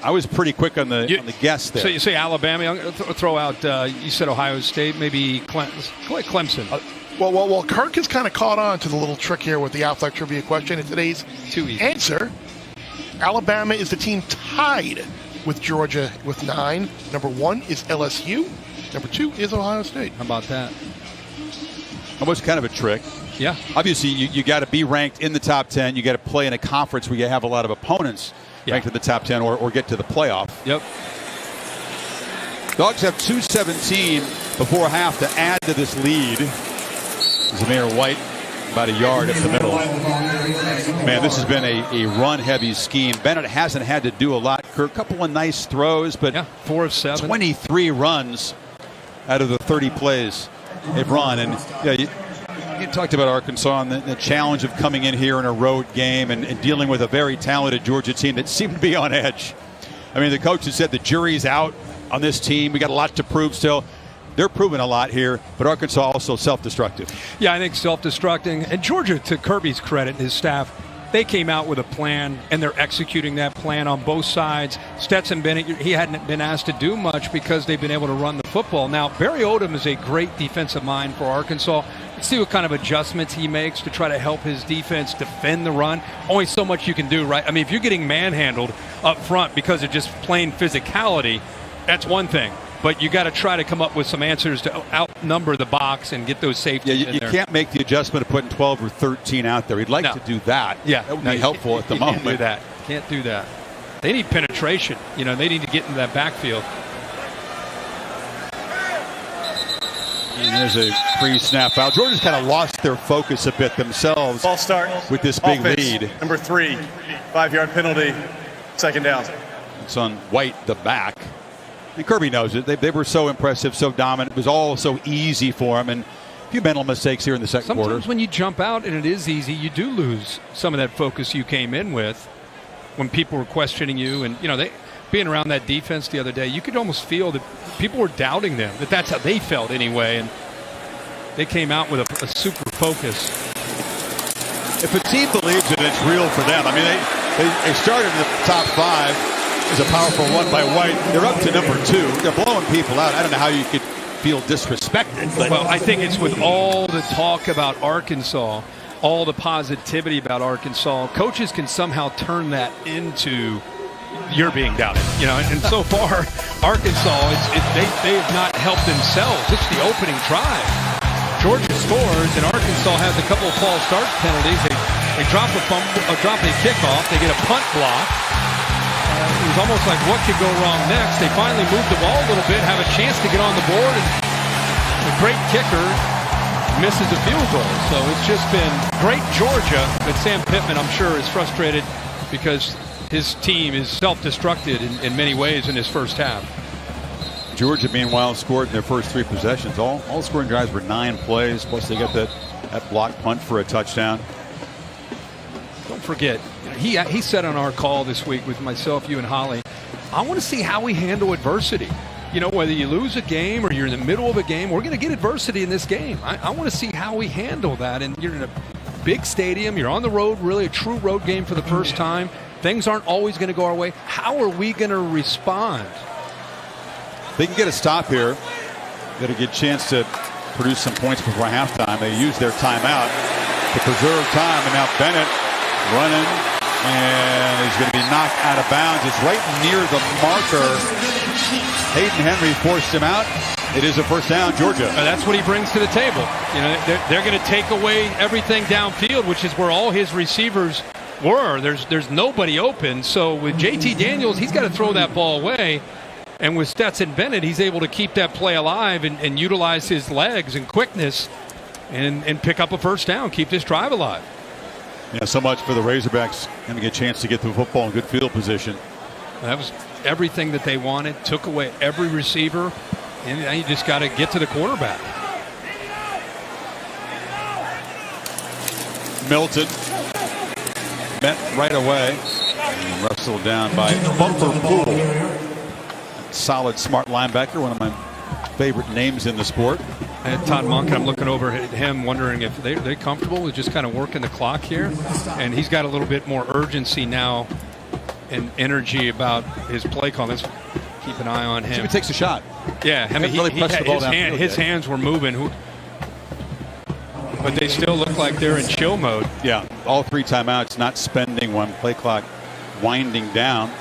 I was pretty quick on the guess there. So you say Alabama. I'm going to throw out, you said Ohio State, maybe Clemson. Well, Kirk has kind of caught on to the little trick here with the athletic trivia question. And today's answer, Alabama is the team tied with Georgia with 9. Number 1 is LSU. Number 2 is Ohio State. How about that? Almost kind of a trick. Yeah. Obviously, you got to be ranked in the top 10. You got to play in a conference where you have a lot of opponents ranked in the top 10 or get to the playoff. Yep. Dogs have 2:17 before half to add to this lead. Zamir White about a yard up the middle. Man, this has been a run-heavy scheme. Bennett hasn't had to do a lot. Kirk, a couple of nice throws, but 4 of 7. 23 runs out of the 30 plays they've run. And you talked about Arkansas and the challenge of coming in here in a road game and dealing with a very talented Georgia team that seemed to be on edge. I mean, the coach has said the jury's out on this team. We got a lot to prove still. They're proving a lot here, but Arkansas also self-destructive. Yeah, I think self-destructing. And Georgia, to Kirby's credit and his staff, they came out with a plan, and they're executing that plan on both sides. Stetson Bennett, he hadn't been asked to do much because they've been able to run the football. Now, Barry Odom is a great defensive mind for Arkansas. Let's see what kind of adjustments he makes to try to help his defense defend the run. Only so much you can do, right? I mean, if you're getting manhandled up front because of just plain physicality, that's one thing. But you got to try to come up with some answers to outnumber the box and get those safeties in there. You can't make the adjustment of putting 12 or 13 out there. He'd like to do that. Yeah, that would be helpful at the moment. Can't do that. Can't do that. They need penetration. You know, they need to get into that backfield. And there's a pre-snap foul. Georgia's kind of lost their focus a bit themselves. Ball start with this big offense, lead. Number 3, 5-yard penalty, 2nd down. It's on White, the back. And Kirby knows it. They were so impressive, so dominant. It was all so easy for him. And a few mental mistakes here in the second quarter. Sometimes when you jump out and it is easy, you do lose some of that focus you came in with when people were questioning you. And, you know, being around that defense the other day, you could almost feel that people were doubting them, that that's how they felt anyway. And they came out with a super focus. If a team believes it, it's real for them. I mean, they started in the top 5. Is a powerful one by White. They're up to number 2. They're blowing people out. I don't know how you could feel disrespected. But well, I think it's with all the talk about Arkansas, all the positivity about Arkansas, coaches can somehow turn that into you're being doubted. You know, and so far, Arkansas, they have not helped themselves. It's the opening drive. Georgia scores, and Arkansas has a couple of false start penalties. They drop a kickoff. They get a punt block. It was almost like what could go wrong next. They finally moved the ball a little bit, have a chance to get on the board, and the great kicker misses a field goal. So it's just been great Georgia, but Sam Pittman, I'm sure, is frustrated because his team is self-destructed in many ways in his first half. Georgia, meanwhile, scored in their first 3 possessions. All scoring drives were 9 plays, plus they got that block punt for a touchdown. Don't forget, he said on our call this week with myself, you, and Holly, I want to see how we handle adversity. You know, whether you lose a game or you're in the middle of a game, we're going to get adversity in this game. I want to see how we handle that. And you're in a big stadium. You're on the road, really a true road game for the first time. Things aren't always going to go our way. How are we going to respond? They can get a stop here. Get a good chance to produce some points before halftime. They use their timeout to preserve time. And now Bennett running, and he's going to be knocked out of bounds. It's right near the marker. Hayden Henry forced him out. It is a first down, Georgia. That's what he brings to the table. You know, they're going to take away everything downfield, which is where all his receivers were. There's nobody open. So with JT Daniels, he's got to throw that ball away. And with Stetson Bennett, he's able to keep that play alive and utilize his legs and quickness and pick up a first down, keep this drive alive. Yeah, so much for the Razorbacks having a chance to get the football in good field position. That was everything that they wanted. Took away every receiver, and now you just got to get to the quarterback. Milton met right away. And wrestled down by Bumper Poole. Solid, smart linebacker, one of my favorite names in the sport. And Todd Monk, I'm looking over at him wondering if they're comfortable with just kind of working the clock here. And he's got a little bit more urgency now and energy about his play call. Let's keep an eye on him. He takes a shot. Yeah, I mean, his hands were moving. But they still look like they're in chill mode. Yeah, all 3 timeouts, not spending one. Play clock winding down.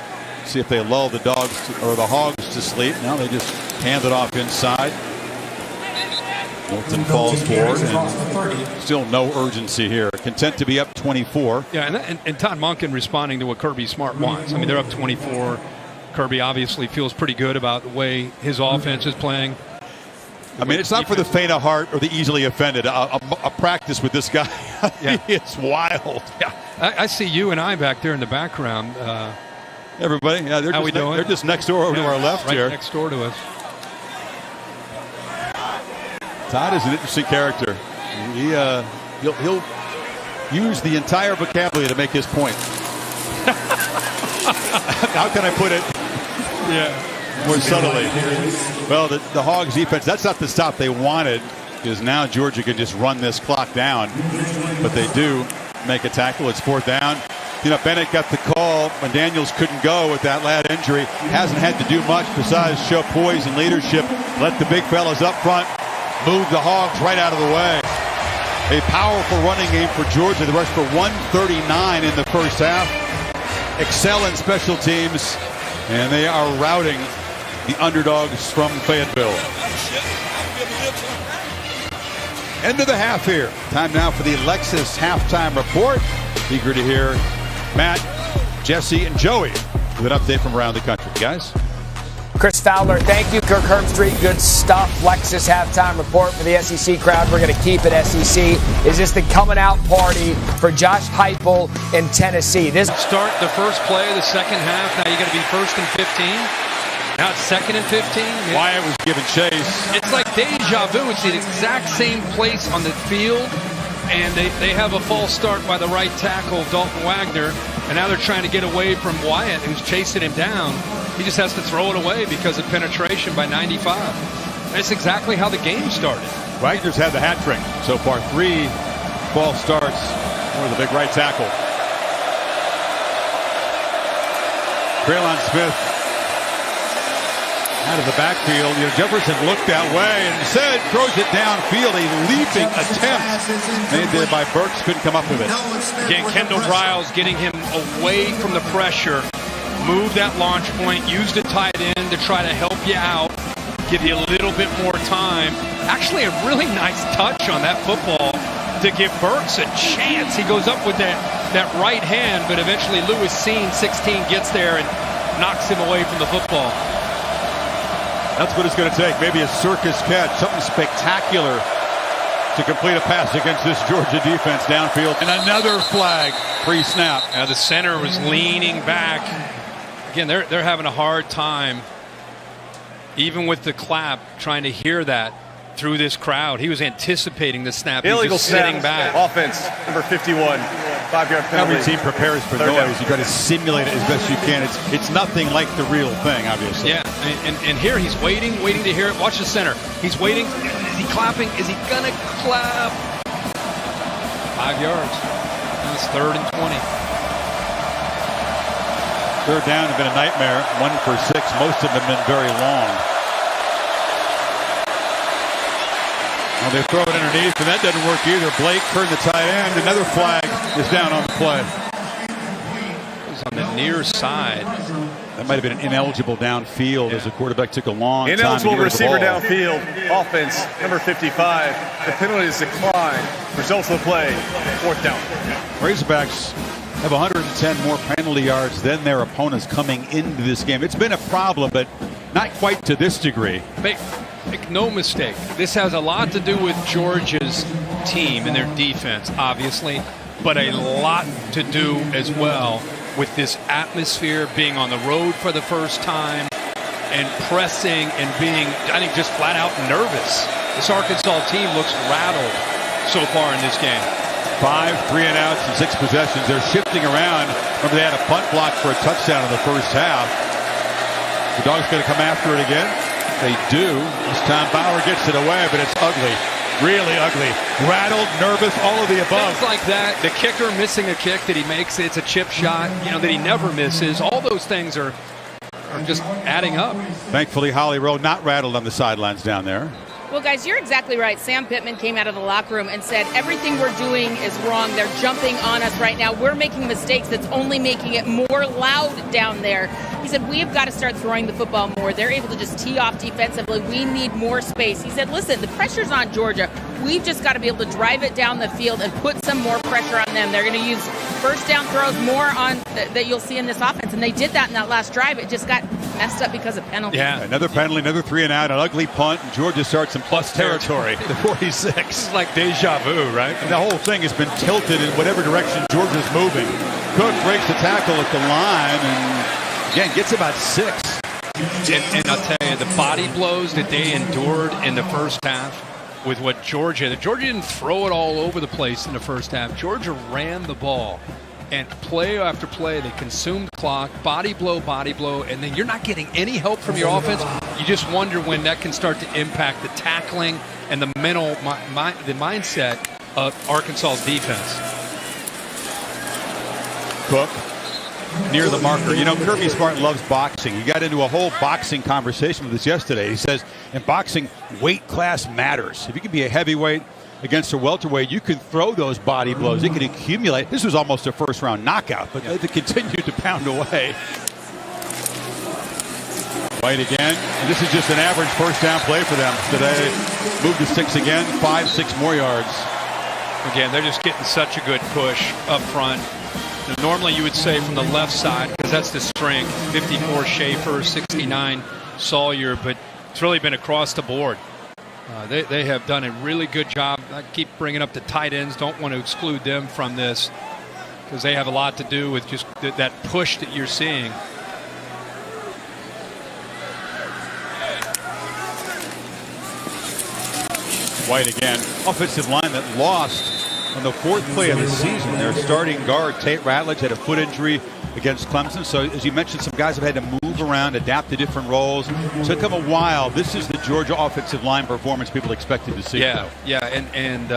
See if they lull the Dogs or the Hogs to sleep. No, they just hand it off inside. Milton falls forward, and still no urgency here. Content to be up 24. Yeah, and Todd Monken responding to what Kirby Smart wants. I mean, they're up 24. Kirby obviously feels pretty good about the way his offense is playing. I mean, it's not for the faint of heart or the easily offended. A practice with this guy, yeah. It's wild. Yeah, I see you and I back there in the background. Everybody, yeah, they're just next door over to our left right here. Next door to us. Todd is an interesting character. He'll use the entire vocabulary to make his point. How can I put it? Yeah, more subtly. Well, the Hogs defense, that's not the stop they wanted, because now Georgia can just run this clock down. But they do make a tackle. It's 4th down. You know, Bennett got the call when Daniels couldn't go with that lat injury. Hasn't had to do much besides show poise and leadership. Let the big fellas up front move the Hogs right out of the way. A powerful running game for Georgia. The rush for 139 in the first half. Excel in special teams, and they are routing the underdogs from Fayetteville. End of the half here. Time now for the Lexus halftime report. Eager to hear Matt, Jesse, and Joey with an update from around the country. Guys? Chris Fowler, thank you. Kirk Herbstreit, good stuff. Lexus halftime report for the SEC crowd. We're going to keep it SEC. Is this the coming out party for Josh Heupel in Tennessee? This start the first play of the second half. Now you're going to be 1st and 15. Now it's 2nd and 15. Wyatt was giving chase. It's like deja vu. It's the exact same place on the field, and they have a false start by the right tackle, Dalton Wagner, and now they're trying to get away from Wyatt, who's chasing him down. He just has to throw it away because of penetration by 95. That's exactly how the game started. Wagner's had the hat trick so far. 3 false starts for the big right tackle. Traylon Smith out of the backfield. You know, Jefferson looked that way and said throws it downfield. A leaping attempt made there by Burks. Couldn't come up with it. Again, Kendall Riles getting him away from the pressure. Move that launch point, use the tight end to try to help you out, give you a little bit more time. Actually, a really nice touch on that football to give Burks a chance. He goes up with that right hand, but eventually Lewis Seen, 16, gets there and knocks him away from the football. That's what it's going to take. Maybe a circus catch, something spectacular to complete a pass against this Georgia defense downfield. And another flag, pre-snap. Now the center was leaning back. Again, they're having a hard time, even with the clap, trying to hear that through this crowd. He was anticipating the snap. Illegal He's just sitting back. Offense, number 51. 5-yard penalty. Every team prepares for noise. You've got to simulate it as best you can. It's nothing like the real thing, obviously. Yeah, and here he's waiting to hear it. Watch the center. He's waiting. Is he clapping? Is he going to clap? 5 yards. And it's 3rd and 20. 3rd down has been a nightmare. 1 for 6. Most of them have been very long. Well, they throw it underneath, and that doesn't work either. Blake turned the tight end. Another flag is down on the play. It was on the near side. That might have been an ineligible downfield as the quarterback took a long time to ineligible get rid of the receiver ball. downfield. Offense, number 55. The penalty is declined. Results of the play, 4th down. Razorbacks have 110 more penalty yards than their opponents coming into this game. It's been a problem, but not quite to this degree. Make no mistake, this has a lot to do with Georgia's team and their defense, obviously, but a lot to do as well with this atmosphere, being on the road for the first time and pressing and being, I think, just flat out nervous. This Arkansas team looks rattled so far in this game. 5 3-and-outs and 6 possessions. They're shifting around. Remember, they had a punt block for a touchdown in the first half. The Dogs going to come after it again. They do. This time Bauer gets it away, but it's ugly. Really ugly. Rattled, nervous, all of the above. Things like that. The kicker missing a kick that he makes. It's a chip shot, that he never misses. All those things are just adding up. Thankfully, Holly Rowe not rattled on the sidelines down there. Well, guys, you're exactly right. Sam Pittman came out of the locker room and said, everything we're doing is wrong. They're jumping on us right now. We're making mistakes that's only making it more loud down there. He said, we've got to start throwing the football more. They're able to just tee off defensively. We need more space. He said, listen, the pressure's on Georgia. We've just got to be able to drive it down the field and put some more pressure on them. They're going to use first down throws more on that you'll see in this offense. And they did that in that last drive. It just got messed up because of penalties. Yeah, another penalty, another 3 and out, an ugly punt, and Georgia starts in plus territory. The 46. This is like deja vu, right? And the whole thing has been tilted in whatever direction Georgia's moving. Cook breaks the tackle at the line and, again, gets about 6. And I'll tell you, the body blows that they endured in the first half with what Georgia didn't throw it all over the place in the first half. Georgia ran the ball. And play after play, they consumed the clock, body blow, and then you're not getting any help from your offense. You just wonder when that can start to impact the tackling and the mental, the mindset of Arkansas's defense. Cook near the marker. You know, Kirby Smart loves boxing. He got into a whole boxing conversation with us yesterday. He says, in boxing, weight class matters. If you can be a heavyweight against a welterweight, you can throw those body blows. It can accumulate. This was almost a first-round knockout, but they continued to pound away. White again. And this is just an average first-down play for them today. Moved to 6 again, 5-6 more yards. Again, they're just getting such a good push up front. Normally you would say from the left side, because that's the strength. 54 Schaefer, 69 Sawyer, but it's really been across the board. They have done a really good job. I keep bringing up the tight ends. Don't want to exclude them from this because they have a lot to do with just that push that you're seeing. White again. Offensive line that lost on the 4th play of the season. Their starting guard, Tate Ratledge, had a foot injury against Clemson. So, as you mentioned, some guys have had to move around, adapt to different roles. So it took them a while. This is the Georgia offensive line performance people expected to see. Yeah, and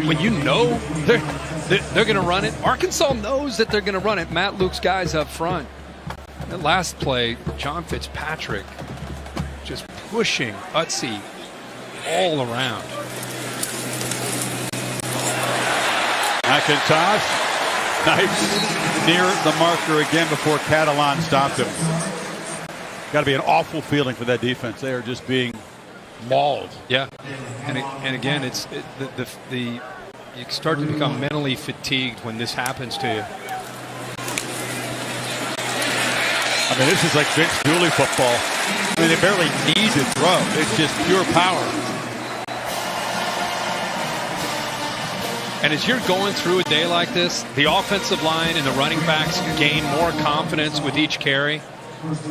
when you know they're going to run it, Arkansas knows that they're going to run it. Matt Luke's guys up front. That last play, John Fitzpatrick just pushing Utsi all around. McIntosh. Nice. Near the marker again before Catalan stopped him. Got to be an awful feeling for that defense. They are just being mauled. Yeah, and again, you start to become mentally fatigued when this happens to you. I mean, this is like Vince Dooley football. I mean, they barely need to throw. It's just pure power. And as you're going through a day like this, the offensive line and the running backs gain more confidence with each carry,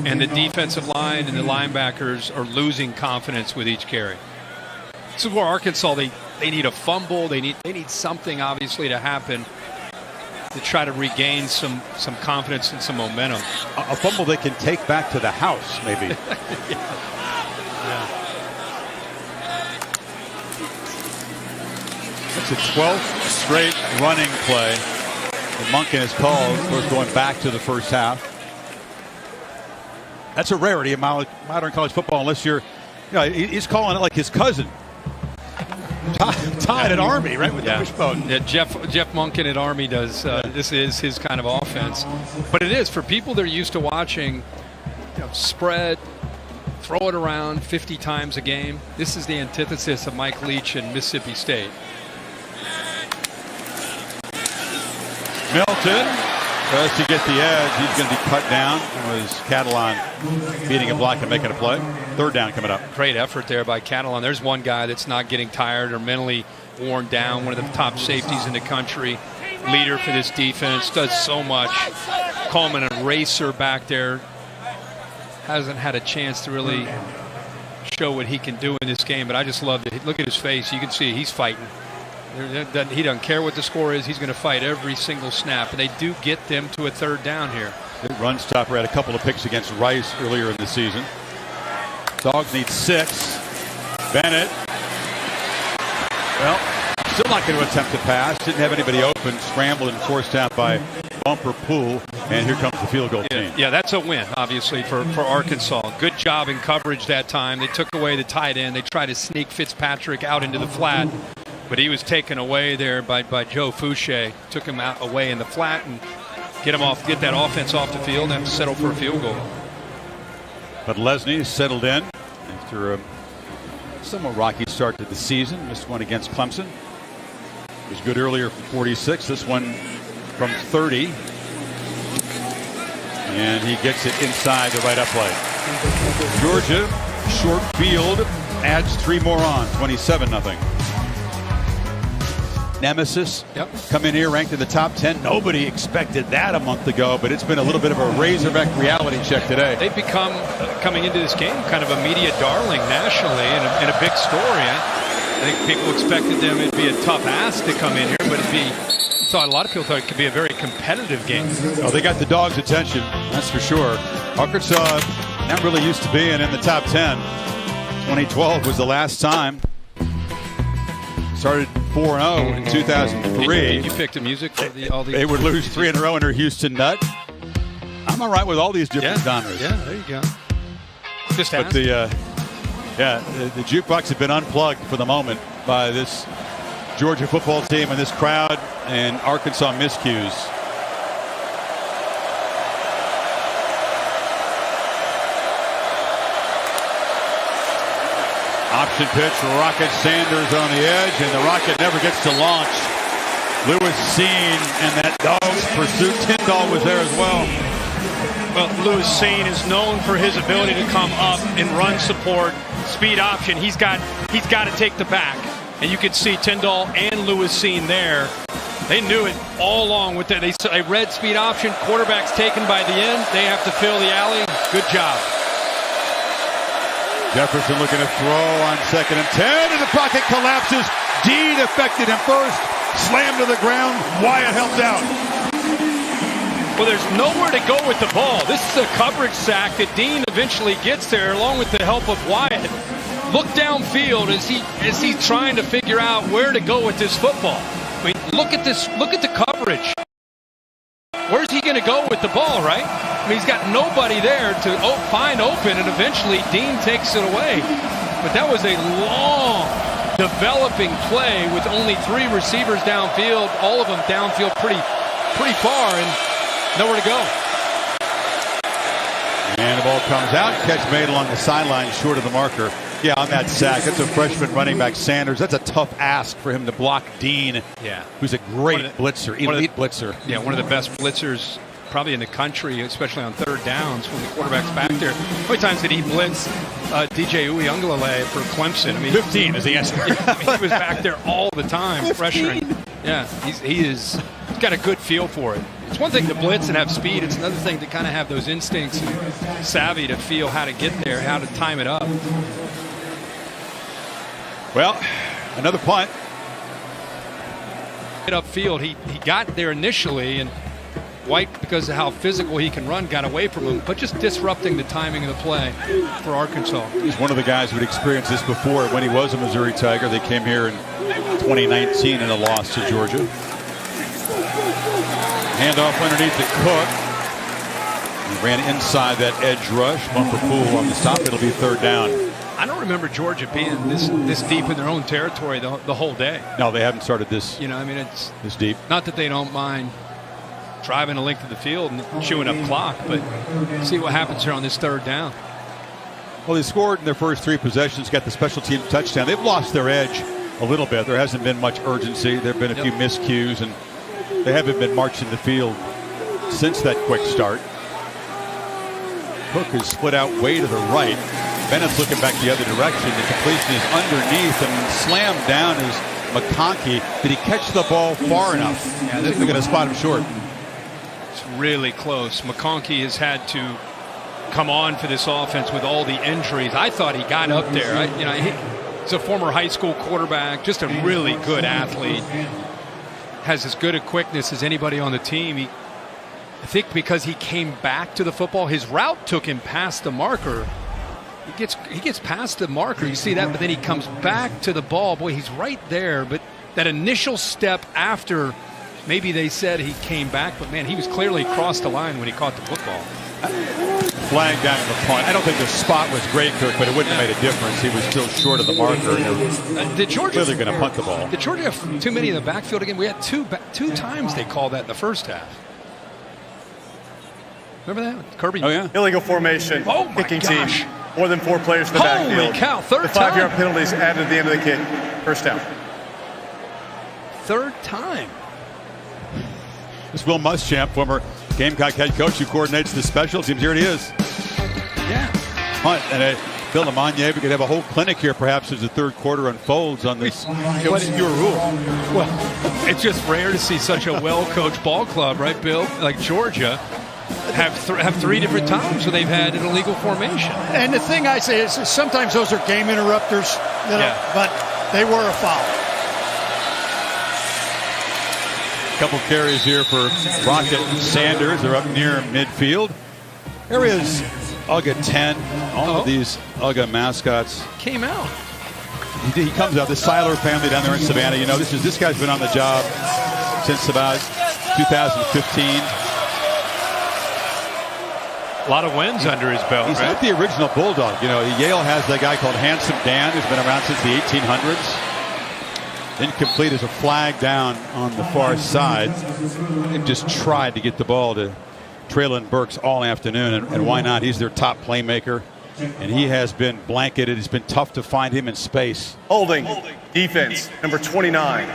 and the defensive line and the linebackers are losing confidence with each carry. This is where Arkansas, they need a fumble. They need something, obviously, to happen to try to regain some confidence and some momentum. A fumble they can take back to the house, maybe. It's a 12th straight running play that Monken has called, of course, going back to the first half. That's a rarity in modern college football, unless he's calling it like his cousin. Tied at Army, right, with the wishbone. Yeah, Jeff Monken at Army does. This is his kind of offense. But it is, for people that are used to watching spread, throw it around 50 times a game, this is the antithesis of Mike Leach and Mississippi State. Milton tries to get the edge. He's going to be cut down. It was Catalan beating a block and making a play. 3rd down coming up. Great effort there by Catalan. There's one guy that's not getting tired or mentally worn down. One of the top safeties in the country. Leader for this defense. Does so much. Coleman, a racer back there. Hasn't had a chance to really show what he can do in this game. But I just love it. Look at his face. You can see he's fighting. He doesn't care what the score is. He's going to fight every single snap. And they do get them to a 3rd down here. Good run stopper. Had a couple of picks against Rice earlier in the season. Dawgs needs 6. Bennett. Well, still not going to attempt to pass. Didn't have anybody open. Scrambled and forced out by bumper pool, and here comes the field goal team. Yeah, that's a win, obviously, for Arkansas. Good job in coverage that time. They took away the tight end. They tried to sneak Fitzpatrick out into the flat, but he was taken away there by Joe Fouché. Took him out away in the flat and get that offense off the field and have to settle for a field goal. But Lesney settled in after a somewhat rocky start to the season. Missed one against Clemson. It was good earlier from 46. This one from 30. And he gets it inside the right up play. Georgia, short field, adds 3 more on, 27-0. Nemesis come in here ranked in the top 10. Nobody expected that a month ago, but it's been a little bit of a Razorback reality check today. They've become, coming into this game, kind of a media darling nationally and a big story. I think people expected them, it'd be a tough ask to come in here, but a lot of people thought it could be a very competitive game. Oh, they got the Dogs' attention, that's for sure. Arkansas not really used to being in the top 10. 2012 was the last time. Started 4-0 in 2003. You picked the music for all these. They would lose 3 in a row under Houston Nutt. I'm all right with all these different genres. Yeah, there you go. Just but the jukebox had been unplugged for the moment by this Georgia football team and this crowd and Arkansas miscues. Option pitch for Rocket Sanders on the edge, and the Rocket never gets to launch. Lewis Seen and that Dawgs pursuit. Tyndall was there as well. Well, Lewis Seen is known for his ability to come up and run support, speed option. He's got to take the back, and you could see Tyndall and Lewis Seen there. They knew it all along with that. They read speed option. Quarterback's taken by the end. They have to fill the alley. Good job. Jefferson looking to throw on 2nd and 10, and the pocket collapses. Dean affected him first, slammed to the ground. Wyatt helped out. Well, there's nowhere to go with the ball. This is a coverage sack that Dean eventually gets there, along with the help of Wyatt. Look downfield as he's trying to figure out where to go with this football. I mean, look at this. Look at the coverage. Where's he going to go with the ball, right? I mean, he's got nobody there to find open, and eventually Dean takes it away. But that was a long, developing play with only 3 receivers downfield, all of them downfield pretty far, and nowhere to go. And the ball comes out. Catch made along the sideline, short of the marker. Yeah, on that sack. That's a freshman running back, Sanders. That's a tough ask for him to block Dean, who's a great blitzer, elite blitzer. Yeah, one of the best blitzers probably in the country, especially on 3rd downs when the quarterback's back there. How many times did he blitz DJ Uiagalelei for Clemson? I mean, 15 is the answer. He was back there all the time, freshman. Yeah, he's got a good feel for it. It's one thing to blitz and have speed. It's another thing to kind of have those instincts and savvy to feel how to get there, how to time it up. Well, another punt. Upfield, he got there initially, and White, because of how physical he can run, got away from him, but just disrupting the timing of the play for Arkansas. He's one of the guys who had experienced this before when he was a Missouri Tiger. They came here in 2019 in a loss to Georgia. Handoff underneath the Cook. He ran inside that edge rush. Bumper pool on the stop. It'll be 3rd down. I don't remember Georgia being this deep in their own territory the whole day. No, they haven't started this. You know, I mean, it's this deep. Not that they don't mind driving the length of the field and chewing up clock, but see what happens here on this 3rd down. Well, they scored in their first 3 possessions, got the special team touchdown. They've lost their edge a little bit. There hasn't been much urgency. There have been a few miscues, and they haven't been marching the field since that quick start. Cook is split out way to the right. Bennett's looking back the other direction. The completion is underneath, and slammed down is McConkey. Did he catch the ball far enough? Yeah, they're going to spot him short. It's really close. McConkey has had to come on for this offense with all the injuries. I thought he got up there. He's a former high school quarterback, just a really good athlete. Has as good a quickness as anybody on the team. I think because he came back to the football, his route took him past the marker. He gets past the marker, you see that, but then he comes back to the ball. Boy, he's right there, but that initial step after Maybe they said he came back, but man, he was clearly across the line when he caught the football. Flag down the punt. I don't think the spot was great, Kirk, but it wouldn't have made a difference. He was still short of the marker. Did Georgia clearly going to punt the ball? Did Georgia have too many in the backfield again? We had two times they called that in the first half. Remember that? Kirby? Oh, yeah. Illegal formation. Oh, my kicking gosh. team. More than 4 players in the backfield. Holy cow, third the time. 5-yard penalties added at the end of the kick. First down. Third time. This is Will Muschamp, former Gamecock head coach who coordinates the special teams. Here it is. Yeah. Punt. And Bill Lamagna, we could have a whole clinic here perhaps as the third quarter unfolds on this obscure rule. Well, it's just rare to see such a well-coached ball club, right, Bill? Like Georgia have 3 different times where they've had an illegal formation. And the thing I say is sometimes those are game interrupters, but they were a foul. Couple carries here for Rocket Sanders. They're up near midfield. There is UGA 10. All of these UGA mascots came out. He comes out. The Seiler family down there in Savannah. You know, this guy's been on the job since about 2015. A lot of wins under his belt. He's not the original Bulldog. You know, Yale has that guy called Handsome Dan who's been around since the 1800s. Incomplete as a flag down on the far side. And just tried to get the ball to Traylon Burks all afternoon, and why not? He's their top playmaker, and he has been blanketed. It's been tough to find him in space. Holding. Defense. Number 29.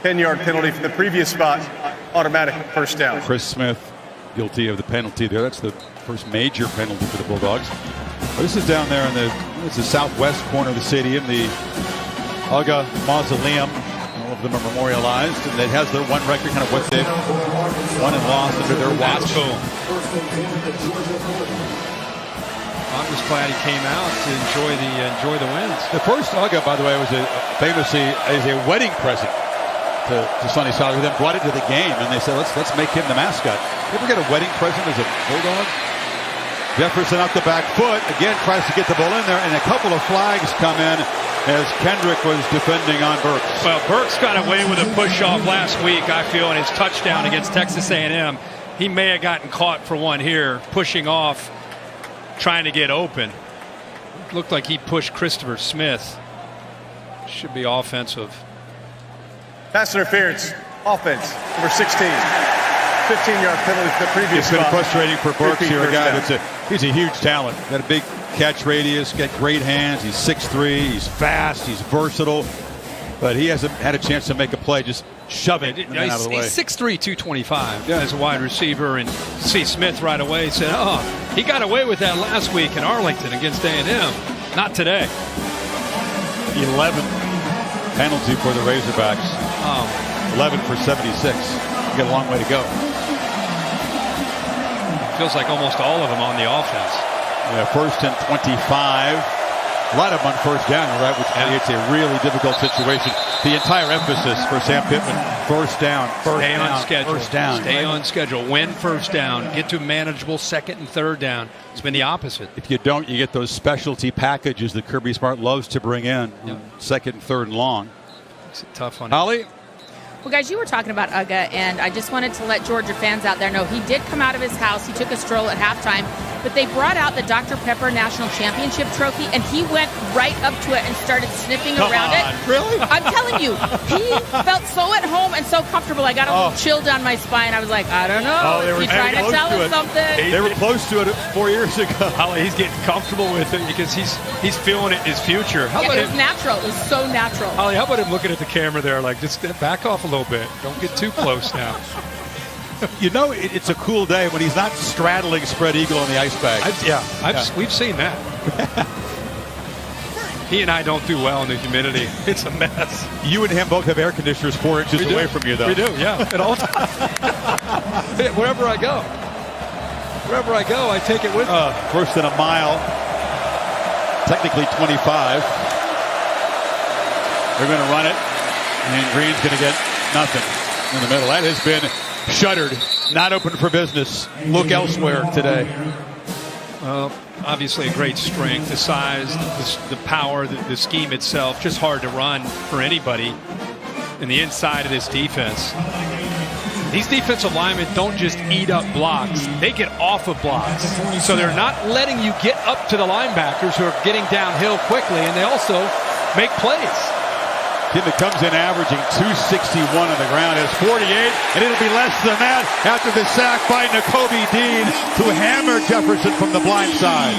10-yard penalty from the previous spot. Automatic first down. Chris Smith guilty of the penalty there. That's the first major penalty for the Bulldogs. But this is down there in the southwest corner of the stadium. The UGA Mausoleum, all of them are memorialized, and it has their one record, kind of what they've won and lost under their watch. That's cool. I'm just glad he came out to enjoy the wins. The first UGA, by the way, was famously as a wedding present to Sonny Seiler, who then brought it to the game, and they said, let's make him the mascot. You ever get a wedding present as a Bulldog? Jefferson out the back foot, again tries to get the ball in there, and a couple of flags come in as Kendrick was defending on Burks. Well, Burks got away with a push-off last week, I feel, in his touchdown against Texas A&M. He may have gotten caught for one here, pushing off, trying to get open. Looked like he pushed Christopher Smith. Should be offensive. Pass interference. Offense. Number 16. 15-yard penalty for the previous It's been spot. frustrating for Burks here, a guy down. he's a huge talent. Got a big catch radius, got great hands. He's 6'3", he's fast, he's versatile, but he hasn't had a chance to make a play. Just shove it out of the way. He's 6'3", 225 as a wide receiver, and see Smith right away said, he got away with that last week in Arlington against A&M. Not today. 11 penalty for the Razorbacks. 11 for 76. You got a long way to go. Feels like almost all of them on the offense. Yeah, first and 25. A lot of them on first down, right? Which creates a really difficult situation. The entire emphasis for Sam Pittman: first down, Stay on schedule. first down. Stay on schedule. Win first down. Get to manageable second and third down. It's been the opposite. If you don't, you get those specialty packages that Kirby Smart loves to bring in on second and third and long. It's a tough one. Holly? Well, guys, you were talking about UGA, and I just wanted to let Georgia fans out there know he did come out of his house. He took a stroll at halftime, but they brought out the Dr. Pepper National Championship trophy, and he went right up to it and started sniffing around it. Really? I'm telling you, he felt so at home and so comfortable. I got a little chill down my spine. I was like, I don't know. they were Is he trying to close tell to us it. something? They were close to it 4 years ago. Holly, he's getting comfortable with it because he's feeling it in his future. How Yeah, about it was him? natural. It was so natural. Holly, how about him looking at the camera there, like, just back off a little bit. Don't get too close now. You know, it's a cool day when he's not straddling spread eagle on the ice bag. We've seen that. He and I don't do well in the humidity. It's a mess. You and him both have air conditioners 4 inches away from you, though. We do, yeah. At all times. Wherever I go, I take it with me. First and a mile. Technically 25. They're going to run it, and Green's going to get nothing in the middle. That has been shuttered. Not open for business. Look elsewhere today. Obviously a great strength, the size, the power, the scheme itself, just hard to run for anybody in the inside of this defense. These defensive linemen don't just eat up blocks. They get off of blocks. So they're not letting you get up to the linebackers who are getting downhill quickly, and they also make plays. Team that comes in averaging 261 on the ground has 48, and it'll be less than that after the sack by Nakobe Dean, who hammered Jefferson from the blind side.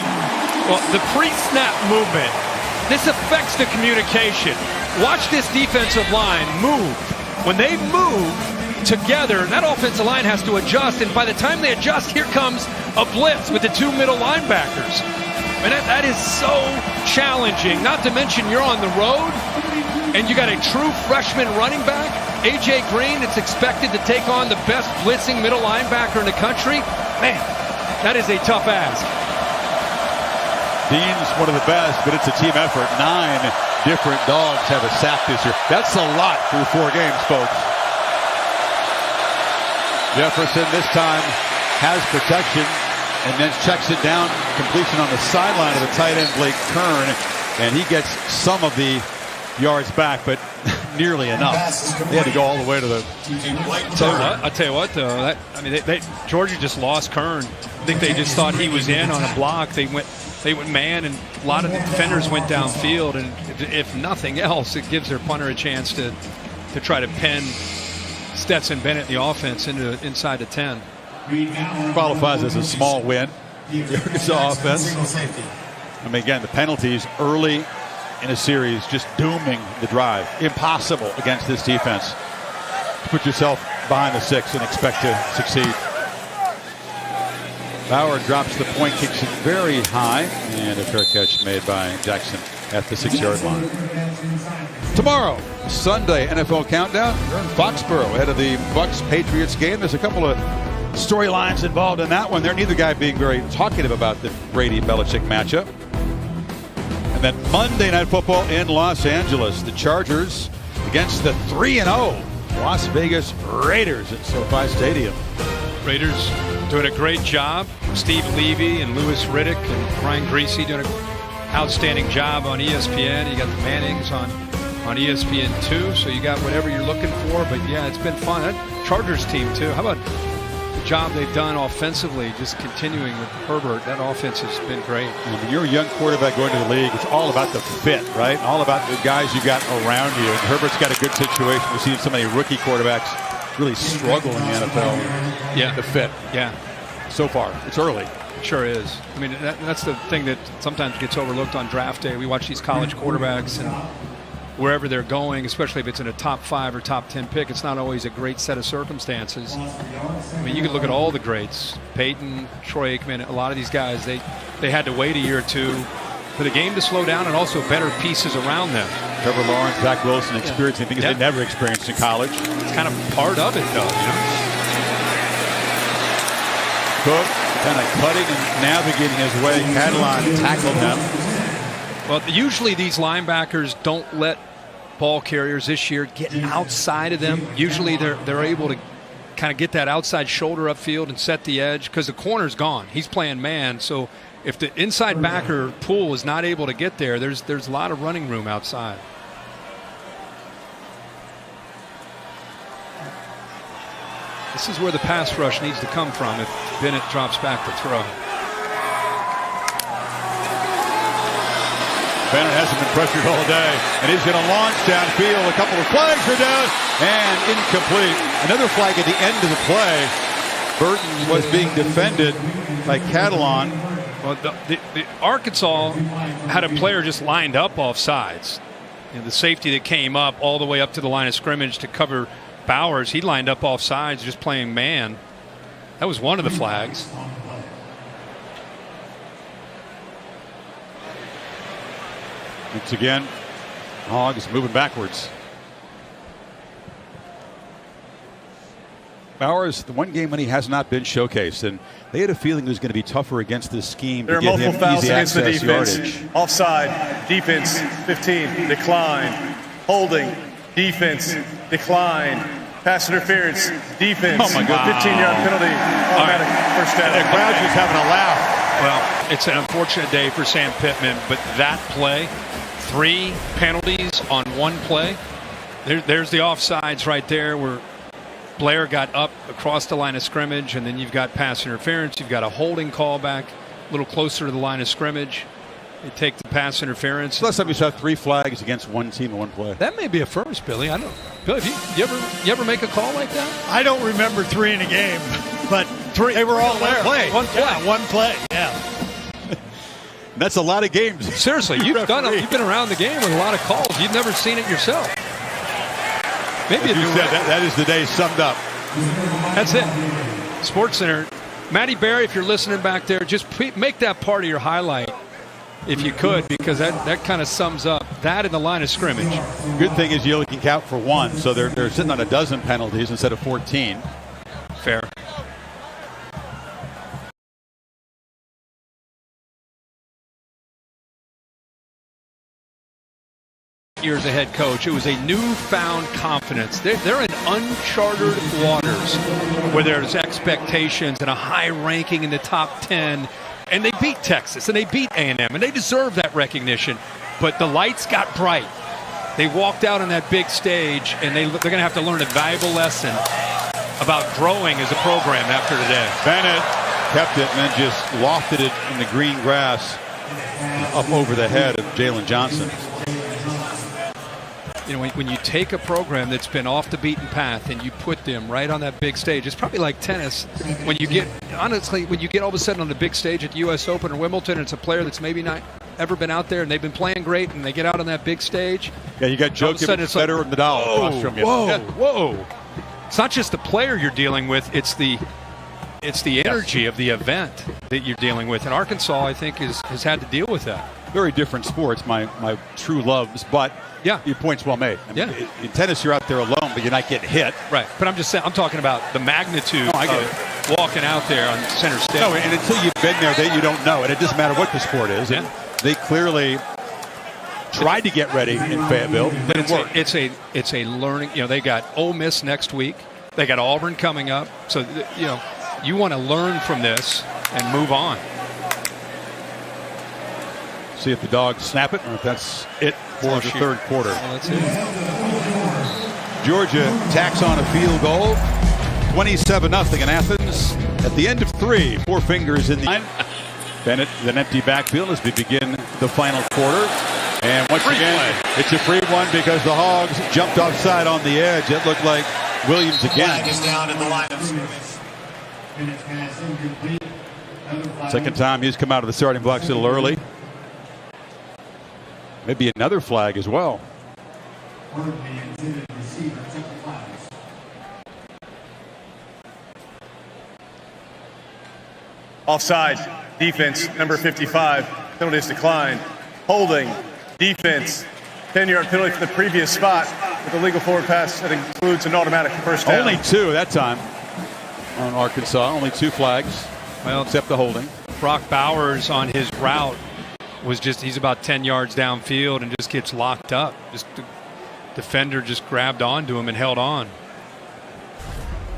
Well, the pre-snap movement, this affects the communication. Watch this defensive line move. When they move together, that offensive line has to adjust, and by the time they adjust, here comes a blitz with the two middle linebackers. And that is so challenging, not to mention you're on the road, and you got a true freshman running back, A.J. Green, that's expected to take on the best blitzing middle linebacker in the country. Man, that is a tough ask. Dean's one of the best, but it's a team effort. 9 different Dogs have a sack this year. That's a lot through 4 games, folks. Jefferson this time has protection and then checks it down. Completion on the sideline of the tight end, Blake Kern, and he gets some of the yards back, but nearly enough. They had to go all the way to the. I'll tell you what, though. Georgia just lost Kern. I think they just thought he was in on a block. They went man, and a lot of the defenders went downfield. And if nothing else, it gives their punter a chance to try to pin Stetson Bennett, the offense, inside the 10. Qualifies as a small win. The Arkansas offense. I mean, again, the penalties early in a series just dooming the drive. Impossible against this defense to put yourself behind the 6 and expect to succeed. Bauer drops the point, kicks it very high, and a fair catch made by Jackson at the 6-yard line. Tomorrow, Sunday, NFL Countdown. We're in Foxborough ahead of the Bucs-Patriots game. There's a couple of storylines involved in that one. There, neither guy being very talkative about the Brady-Belichick matchup. And then Monday Night Football in Los Angeles. The Chargers against the 3-0 Las Vegas Raiders at SoFi Stadium. Raiders doing a great job. Steve Levy and Louis Riddick and Brian Griese doing an outstanding job on ESPN. You got the Mannings on ESPN2, so you got whatever you're looking for. But yeah, it's been fun. That Chargers team too. How about the job they've done offensively, just continuing with Herbert? That offense has been great. And when you're a young quarterback going to the league, it's all about the fit, right? All about the guys you got around you. And Herbert's got a good situation. We've seen so many rookie quarterbacks really struggle in the NFL. Yeah, the fit. Yeah, so far it's early. It sure is. I mean, that's the thing that sometimes gets overlooked on draft day. We watch these college quarterbacks and wherever they're going, especially if it's in a top 5 or top 10 pick, it's not always a great set of circumstances. I mean, you can look at all the greats, Peyton, Troy Aikman, a lot of these guys, they had to wait a year or two for the game to slow down and also better pieces around them. Trevor Lawrence, Zach Wilson experiencing things they never experienced in college. It's kind of part of it, though, you know? Cook kind of cutting and navigating his way. Catalan tackled him. Well, usually these linebackers don't let ball carriers this year get outside of them. Usually they're able to kind of get that outside shoulder upfield and set the edge because the corner's gone. He's playing man, so if the inside backer pool is not able to get there, there's a lot of running room outside. This is where the pass rush needs to come from if Bennett drops back to throw. Bennett hasn't been pressured all day, and he's going to launch downfield. A couple of flags are down, and incomplete. Another flag at the end of the play. Burton was being defended by Catalan. Well, the Arkansas had a player just lined up off sides. You know, the safety that came up all the way up to the line of scrimmage to cover Bowers, he lined up off sides just playing man. That was one of the flags. Once again, Dawgs moving backwards. Bowers, the one game when he has not been showcased, and they had a feeling it was going to be tougher against this scheme. There are multiple fouls against the defense. Yardage. Offside, defense, 15, decline. Holding, defense, decline. Pass interference, defense. Oh my God. 15-yard penalty, automatic first down. The crowd's just having a laugh. Well, it's an unfortunate day for Sam Pittman, but that play, 3 penalties on one play. There's the offsides right there where Blair got up across the line of scrimmage, and then you've got pass interference. You've got a holding call back a little closer to the line of scrimmage. They take the pass interference. Last time we saw 3 flags against one team in one play. That may be a first, Billy. I don't know. Billy, you ever make a call like that? I don't remember 3 in a game, but 3. They were all there. One play. Yeah, one play. Yeah. That's a lot of games. Seriously, you've been around the game with a lot of calls. You've never seen it yourself. Maybe you said that is the day summed up. That's it. Sports Center. Matty Berry, if you're listening back there, just make that part of your highlight if you could, because that kind of sums up that in the line of scrimmage. Good thing is you only can count for 1, so they're sitting on a dozen penalties instead of 14. Fair. Years a head coach, it was a newfound confidence. They're in uncharted waters where there's expectations and a high ranking in the top 10, and they beat Texas and they beat A&M, and they deserve that recognition. But the lights got bright. They walked out on that big stage, and they're going to have to learn a valuable lesson about growing as a program after today. Bennett kept it and then just lofted it in the green grass up over the head of Jalen Johnson. You know, when you take a program that's been off the beaten path and you put them right on that big stage, it's probably like tennis. When you get all of a sudden on the big stage at the U.S. Open or Wimbledon, it's a player that's maybe not ever been out there and they've been playing great, and they get out on that big stage. Yeah, you got Djokovic, Federer, and Nadal across from you. Whoa. It's not just the player you're dealing with, it's the energy of the event that you're dealing with. And Arkansas, I think, has had to deal with that. Very different sports, my true loves, but yeah, your point's well made. I mean, in tennis, you're out there alone, but you're not getting hit. Right. But I'm just saying, I'm talking about the magnitude of walking out there on center stage. No, and until you've been there, you don't know. And it doesn't matter what the sport is. Yeah. And they clearly tried to get ready in Fayetteville. But it's a learning. You know, they got Ole Miss next week. They got Auburn coming up. So, you know, you want to learn from this and move on. See if the Dogs snap it or if that's it for the third quarter. Well, that's it. Georgia tacks on a field goal. 27-0 in Athens. At the end of 3, 4 fingers in the line. Bennett with an empty backfield as we begin the final quarter. And once again, it's a free one because the Hogs jumped offside on the edge. It looked like Williams again. Is down in the line of scrimmage. Second time he's come out of the starting blocks a little early. Maybe another flag as well. Offside, defense, number 55. Penalties declined. Holding, defense. 10-yard penalty from the previous spot with a legal forward pass that includes an automatic first down. Only 2 that time on Arkansas. Only 2 flags, well, except the holding. Brock Bowers on his route he's about 10 yards downfield and just gets locked up. Just the defender just grabbed onto him and held on.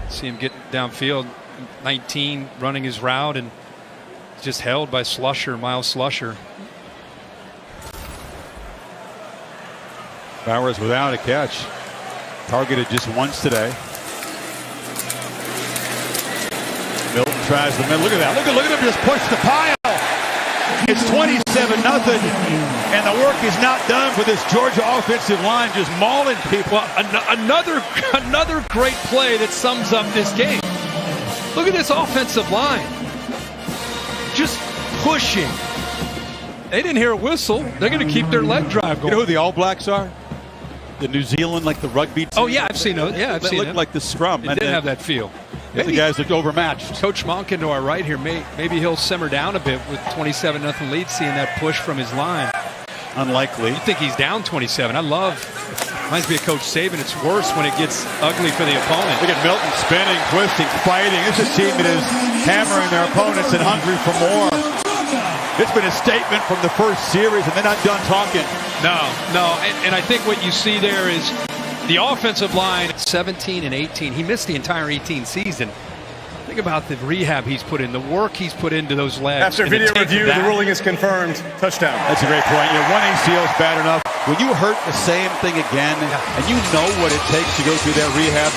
See him get downfield, 19 running his route and just held by Miles Slusher. Bowers without a catch. Targeted just once today. Milton tries the middle. Look at that. Look at him just push the pile. It's 27-0, and the work is not done for this Georgia offensive line, just mauling people. Well, another great play that sums up this game. Look at this offensive line. Just pushing. They didn't hear a whistle. They're going to keep their leg drive going. You know who the All Blacks are? The New Zealand, like the rugby team. Oh, yeah, I've seen those. Yeah, I've seen it. They look like the scrum. It did have that feel. Maybe the guys looked overmatched. Coach Monken to our right here, maybe he'll simmer down a bit with 27-0 lead, seeing that push from his line. Unlikely. You think he's down 27. Reminds me of Coach Saban. It's worse when it gets ugly for the opponent. Look at Milton spinning, twisting, fighting. This is a team that is hammering their opponents and hungry for more. It's been a statement from the first series, and they're not done talking. No. And I think what you see there is the offensive line, 17 and 18. He missed the entire 18 season. Think about the rehab he's put in, the work he's put into those legs. After video review, the ruling is confirmed. Touchdown. That's a great point. One ACL is bad enough. when you hurt the same thing again, and you know what it takes to go through that rehab,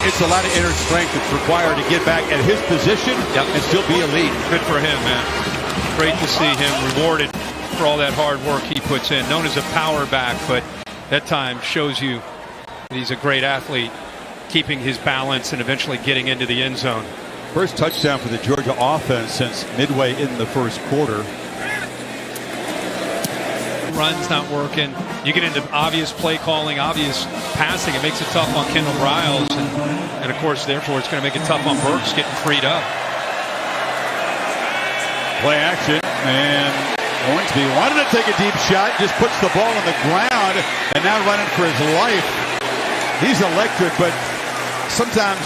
it's a lot of inner strength that's required to get back at his position and still be elite. Good for him, man. Great to see him rewarded for all that hard work he puts in. Known as a power back, but that time shows you that he's a great athlete, keeping his balance and eventually getting into the end zone. First touchdown for the Georgia offense since midway in the first quarter. Run's not working. You get into obvious play calling, obvious passing. It makes it tough on Kendall Briles. And of course, therefore, it's going to make it tough on Burks getting freed up. Play action. And Hornsby wanted to take a deep shot. Just puts the ball on the ground. And now running for his life. He's electric, but sometimes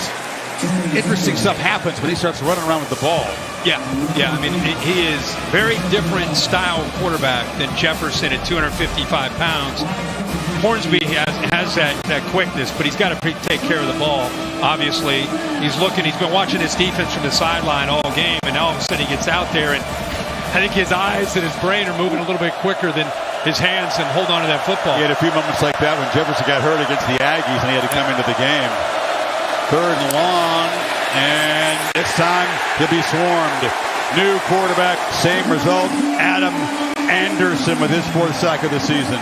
interesting stuff happens when he starts running around with the ball. Yeah. I mean, he is very different style quarterback than Jefferson at 255 pounds. Hornsby has that quickness, but he's got to take care of the ball. Obviously, he's been watching this defense from the sideline all game, and now all of a sudden he gets out there, and I think his eyes and his brain are moving a little bit quicker than his hands and hold on to that football. He had a few moments like that when Jefferson got hurt against the Aggies, and he had to come into the game. 3rd and long, and this time he'll be swarmed. New quarterback, same result. Adam Anderson with his 4th sack of the season.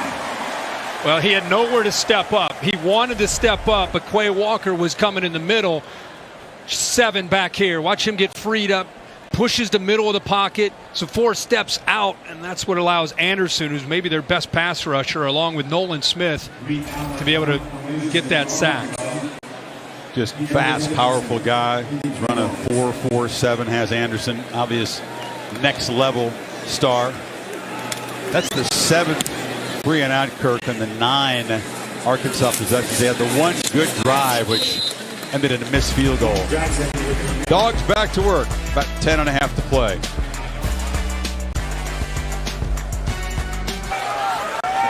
Well, he had nowhere to step up. He wanted to step up, but Quay Walker was coming in the middle. 7 back here. Watch him get freed up. Pushes the middle of the pocket, so 4 steps out, and that's what allows Anderson, who's maybe their best pass rusher, along with Nolan Smith, to be able to get that sack. Just fast, powerful guy. He's run a 4.47, has Anderson, obvious next level star. That's the 7th 3-and-out, Kirk, and the 9 Arkansas possessions. They had the one good drive, which ended in a missed field goal. Dawgs back to work. About 10.5 to play.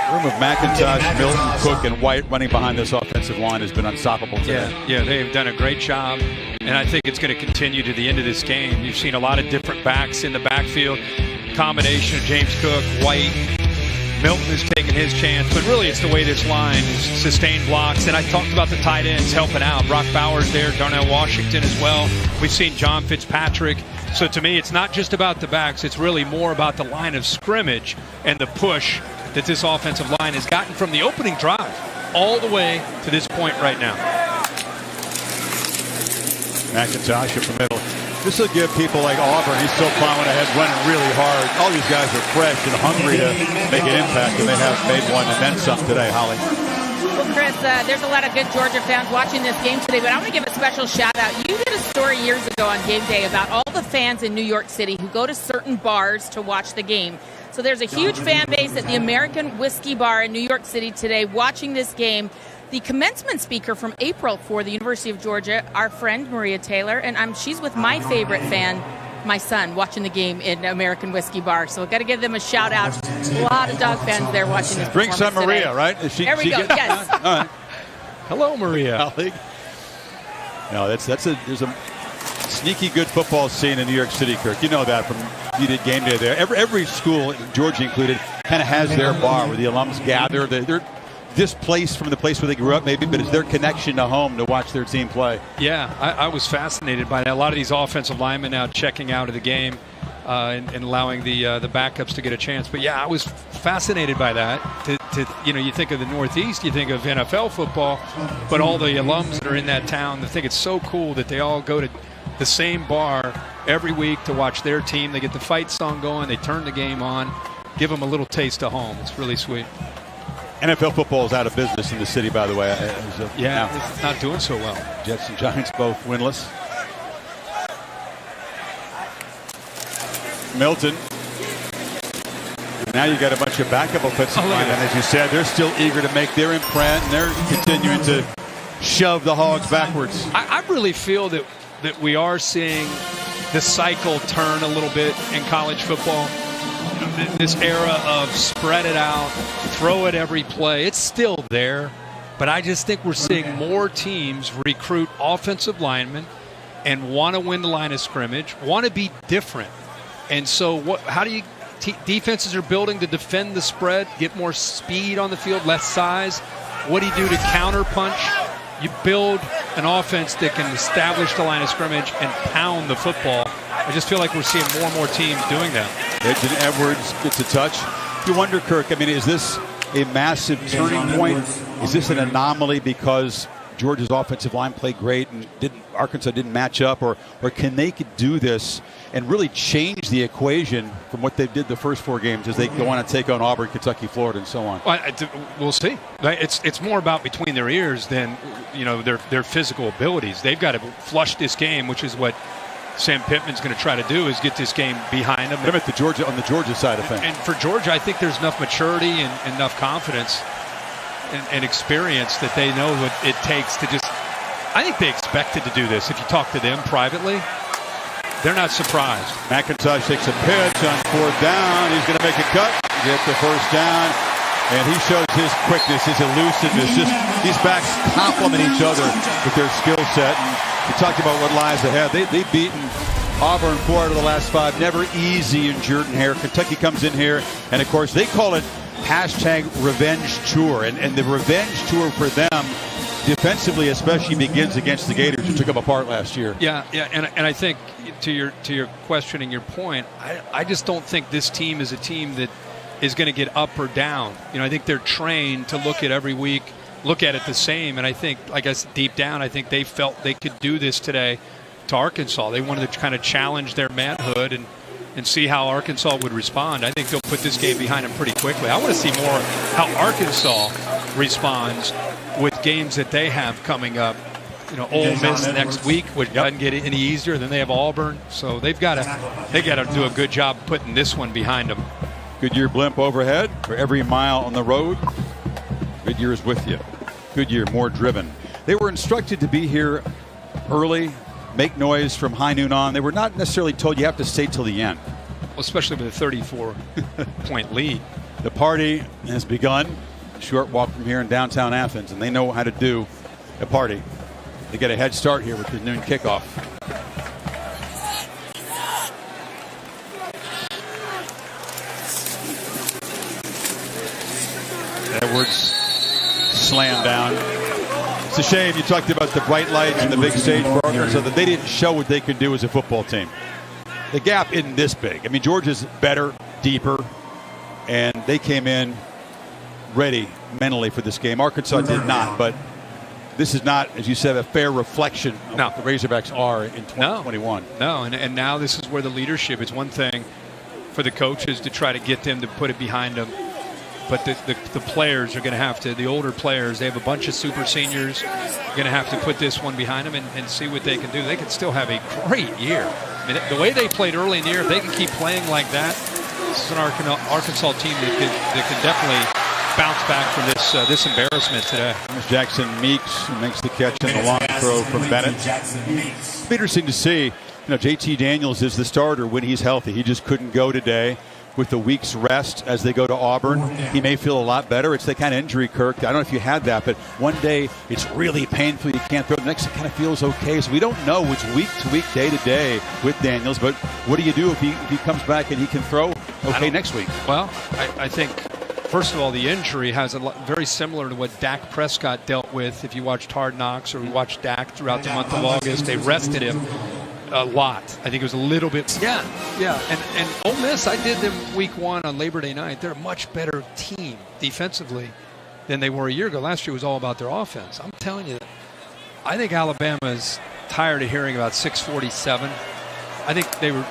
The room of McIntosh, Milton, Cook, and White running behind this offensive line has been unstoppable today. Yeah, they've done a great job, and I think it's going to continue to the end of this game. You've seen a lot of different backs in the backfield. Combination of James Cook, White, Milton is taking his chance, but really it's the way this line is sustained blocks. And I talked about the tight ends helping out. Brock Bowers there, Darnell Washington as well. We've seen John Fitzpatrick. So to me, it's not just about the backs. It's really more about the line of scrimmage and the push that this offensive line has gotten from the opening drive all the way to this point right now. McIntosh up the middle. This will give people like Auburn, he's still plowing ahead, running really hard. All these guys are fresh and hungry to make an impact, and they have made one and then some today, Holly. Well, Chris, there's a lot of good Georgia fans watching this game today, but I want to give a special shout-out. You did a story years ago on Game Day about all the fans in New York City who go to certain bars to watch the game. So there's a huge fan base at the American Whiskey Bar in New York City today watching this game. The commencement speaker from April for the University of Georgia, our friend Maria Taylor, and she's with my favorite fan, my son, watching the game in American Whiskey Bar. So we've got to give them a shout out. A lot of dog fans there watching this. Drink some Maria, today. right? There we go. Yes. All right. Hello, Maria. No, there's a sneaky good football scene in New York City, Kirk. You know that from you did Game Day there. Every school, Georgia included, kind of has their bar where the alums gather. They're displaced from the place where they grew up, maybe, but it's their connection to home to watch their team play. Yeah, I was fascinated by that. A lot of these offensive linemen now checking out of the game and allowing the backups to get a chance. But yeah, I was fascinated by that. You think of the Northeast, you think of NFL football, but all the alums that are in that town, they think it's so cool that they all go to the same bar every week to watch their team. They get the fight song going, they turn the game on, give them a little taste of home. It's really sweet. NFL football is out of business in the city, by the way. It's not doing so well. Jets and Giants both winless. Milton. Now you got a bunch of backup offensive linemen, and as you said, they're still eager to make their imprint, and they're continuing to shove the Hogs backwards. I really feel that we are seeing the cycle turn a little bit in college football. This era of spread it out, throw it every play, it's still there. But I just think we're seeing more teams recruit offensive linemen and want to win the line of scrimmage, want to be different. And so how do you defenses are building to defend the spread, get more speed on the field, less size. What do you do to counter punch? You build an offense that can establish the line of scrimmage and pound the football. I just feel like we're seeing more and more teams doing that. Edson Edwards gets a touch. You wonder, Kirk, I mean, is this a massive turning point? Is this an anomaly because Georgia's offensive line played great and Arkansas didn't match up? Or can they do this and really change the equation from what they did the first 4 games as they go on and take on Auburn, Kentucky, Florida, and so on? Well, we'll see. It's more about between their ears than their physical abilities. They've got to flush this game, which is what Sam Pittman's going to try to do, is get this game behind them. On the Georgia side of things. And for Georgia, I think there's enough maturity and enough confidence and experience that they know what it takes to just. I think they expected to do this. If you talk to them privately, they're not surprised. McIntosh takes a pitch on 4th down. He's going to make a cut, get the first down, and he shows his quickness, his elusiveness. Just these backs complement each other with their skill set. And we talked about what lies ahead. They've beaten Auburn 4 out of the last 5. Never easy in Jordan-Hare. Kentucky comes in here, and of course they call it #Revenge Tour, and the revenge tour for them defensively especially begins against the Gators, who took them apart last year. Yeah, and I think to your question and your point, I just don't think this team is a team that is going to get up or down. I think they're trained to look at every week, look at it the same, and I think, I guess deep down, I think they felt they could do this today to Arkansas. They wanted to kind of challenge their manhood and see how Arkansas would respond. I think they'll put this game behind them pretty quickly. I want to see more how Arkansas responds with games that they have coming up. Ole Miss next week, which doesn't get any easier. Then they have Auburn, so they got to do a good job putting this one behind them. Goodyear blimp overhead for every mile on the road. Goodyear is with you. Goodyear more driven. They were instructed to be here early, make noise from high noon on. They were not necessarily told you have to stay till the end. Well, especially with a 34-point lead. The party has begun. Short walk from here in downtown Athens, and they know how to do a party. They get a head start here with the noon kickoff. Edwards slammed down. It's a shame you talked about the bright lights and the big stage for Arkansas, that they didn't show what they could do as a football team. The gap isn't this big. I mean, Georgia's better, deeper, and they came in ready mentally for this game. Arkansas did not, but this is not, as you said, a fair reflection of what the Razorbacks are in 2021. No, and now this is where the leadership, it's one thing for the coaches to try to get them to put it behind them, but the players are going to have to, the older players, they have a bunch of super seniors, going to have to put this one behind them and see what they can do. They can still have a great year. I mean, the way they played early in the year, if they can keep playing like that, this is an Arkansas team that can definitely bounce back from this embarrassment today. Jackson Meeks, who makes the catch on the long throw from Bennett. It's interesting to see. JT Daniels is the starter when he's healthy. He just couldn't go today with a week's rest as they go to Auburn. He may feel a lot better. It's the kind of injury, Kirk. I don't know if you had that, but one day it's really painful. You can't throw. The next it kind of feels okay. So we don't know. It's week to week, day to day with Daniels. But what do you do if he comes back and he can throw next week? Well, I think, first of all, the injury has very similar to what Dak Prescott dealt with. If you watched Hard Knocks or we watched Dak throughout the month of August, they rested him a lot. I think it was a little bit. Yeah. And Ole Miss, I did them week 1 on Labor Day night. They're a much better team defensively than they were a year ago. Last year was all about their offense. I'm telling you, I think Alabama's tired of hearing about 647. I think they were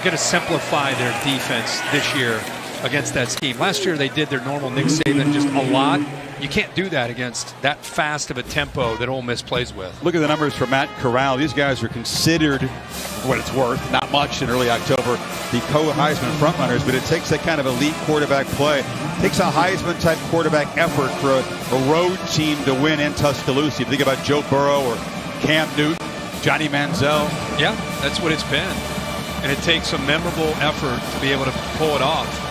going to simplify their defense this year against that scheme. Last year they did their normal Nick Saban just a lot. You can't do that against that fast of a tempo that Ole Miss plays with. Look at the numbers for Matt Corral. These guys are considered, for what it's worth, not much in early October, the co-Heisman frontrunners, but it takes that kind of elite quarterback play. It takes a Heisman-type quarterback effort for a road team to win in Tuscaloosa. If you think about Joe Burrow or Cam Newton, Johnny Manziel. Yeah, that's what it's been. And it takes a memorable effort to be able to pull it off.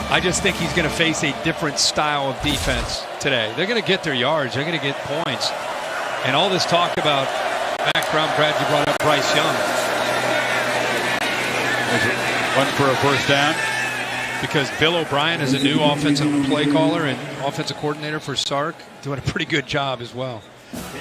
I just think he's going to face a different style of defense today. They're going to get their yards. They're going to get points. And all this talk about background, Brad, you brought up Bryce Young. One for a first down. because Bill O'Brien is a new offensive play caller and offensive coordinator for Sark, doing a pretty good job as well.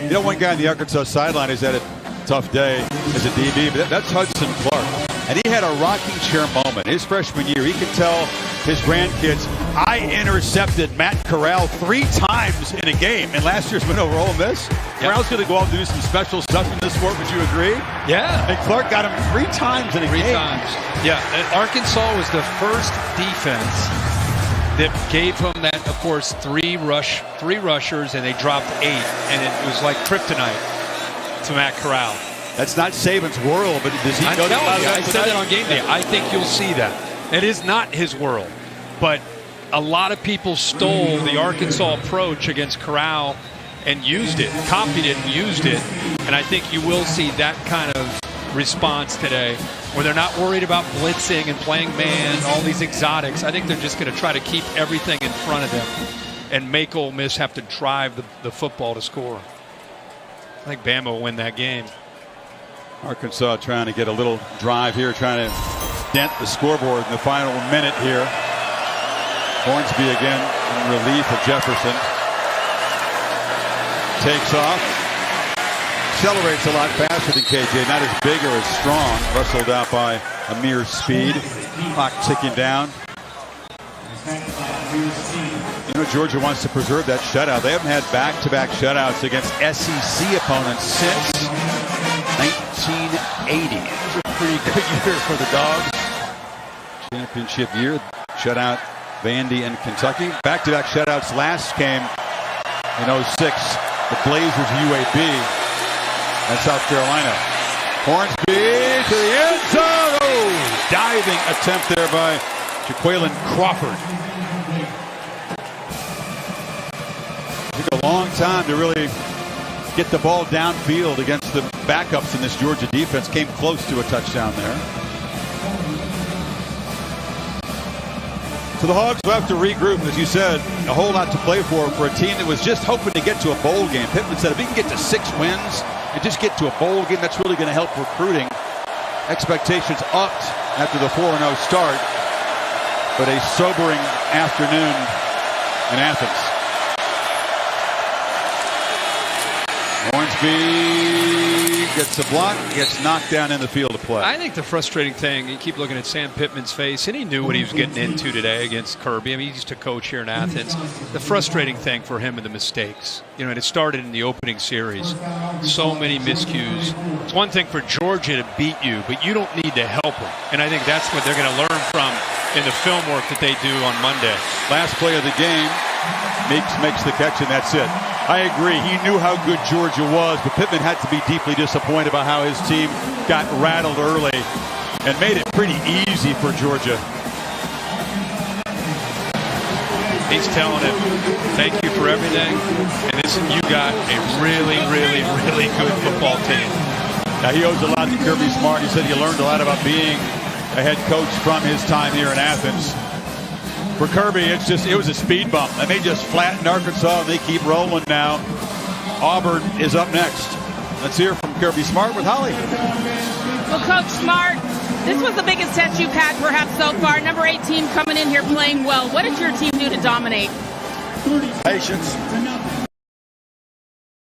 You know, one guy on the Arkansas sideline has had a tough day as a DB, but that's Hudson Clark. And he had a rocking chair moment his freshman year. He could tell his grandkids, I intercepted Matt Corral 3 times in a game in last year's win over Ole Miss. Corral's going to go out and do some special stuff in this sport. Would you agree? Yeah. And Clark got him 3 times in a game. 3 times. Yeah. And Arkansas was the first defense that gave him that, of course, 3 rushers, and they dropped 8, and it was like kryptonite to Matt Corral. That's not Saban's world, but does he go to I said that on game day. I think you'll see that. It is not his world, but a lot of people stole the Arkansas approach against Corral and used it, copied it and used it, and I think you will see that kind of response today where they're not worried about blitzing and playing man, all these exotics. I think they're just going to try to keep everything in front of them and make Ole Miss have to drive the football to score. I think Bama will win that game. Arkansas trying to get a little drive here, trying to dent the scoreboard in the final minute here. Hornsby again in relief of Jefferson. Takes off. Accelerates a lot faster than KJ. Not as big or as strong. Rustled out by a mere speed. Clock ticking down. You know, Georgia wants to preserve that shutout. They haven't had back-to-back shutouts against SEC opponents since 1980. It was a pretty good year for the Dogs. Championship year. Shutout Vandy and Kentucky. Back-to-back shutouts last came in 06. The Blazers UAB and South Carolina. Hornsby to the end zone. Oh, diving attempt there by Jaquaylin Crawford. It took a long time to really get the ball downfield against the backups in this Georgia defense. Came close to a touchdown there. So the Hogs will have to regroup, as you said, a whole lot to play for a team that was just hoping to get to a bowl game. Pittman said if he can get to 6 wins and just get to a bowl game, that's really going to help recruiting. Expectations upped after the 4-0 start, but a sobering afternoon in Athens. Hornsby gets a block, gets knocked down in the field of play. I think the frustrating thing, you keep looking at Sam Pittman's face, and he knew what he was getting into today against Kirby. I mean, he used to coach here in Athens. The frustrating thing for him are the mistakes. You know, and it started in the opening series. So many miscues. It's one thing for Georgia to beat you, but you don't need to help them. And I think that's what they're going to learn from in the film work that they do on Monday. Last play of the game, Meeks makes the catch, and that's it. I agree. He knew how good Georgia was, but Pittman had to be deeply disappointed about how his team got rattled early and made it pretty easy for Georgia. He's telling him, thank you for everything, and you got a really, really, really good football team. Now, he owes a lot to Kirby Smart. He said he learned a lot about being a head coach from his time here in Athens. For Kirby, it was a speed bump, and they just flattened Arkansas, and they keep rolling now. Auburn is up next. Let's hear from Kirby Smart with Holly. Well, Coach Smart, this was the biggest test you've had perhaps so far. Number 8 team coming in here playing well. What did your team do to dominate? Patience.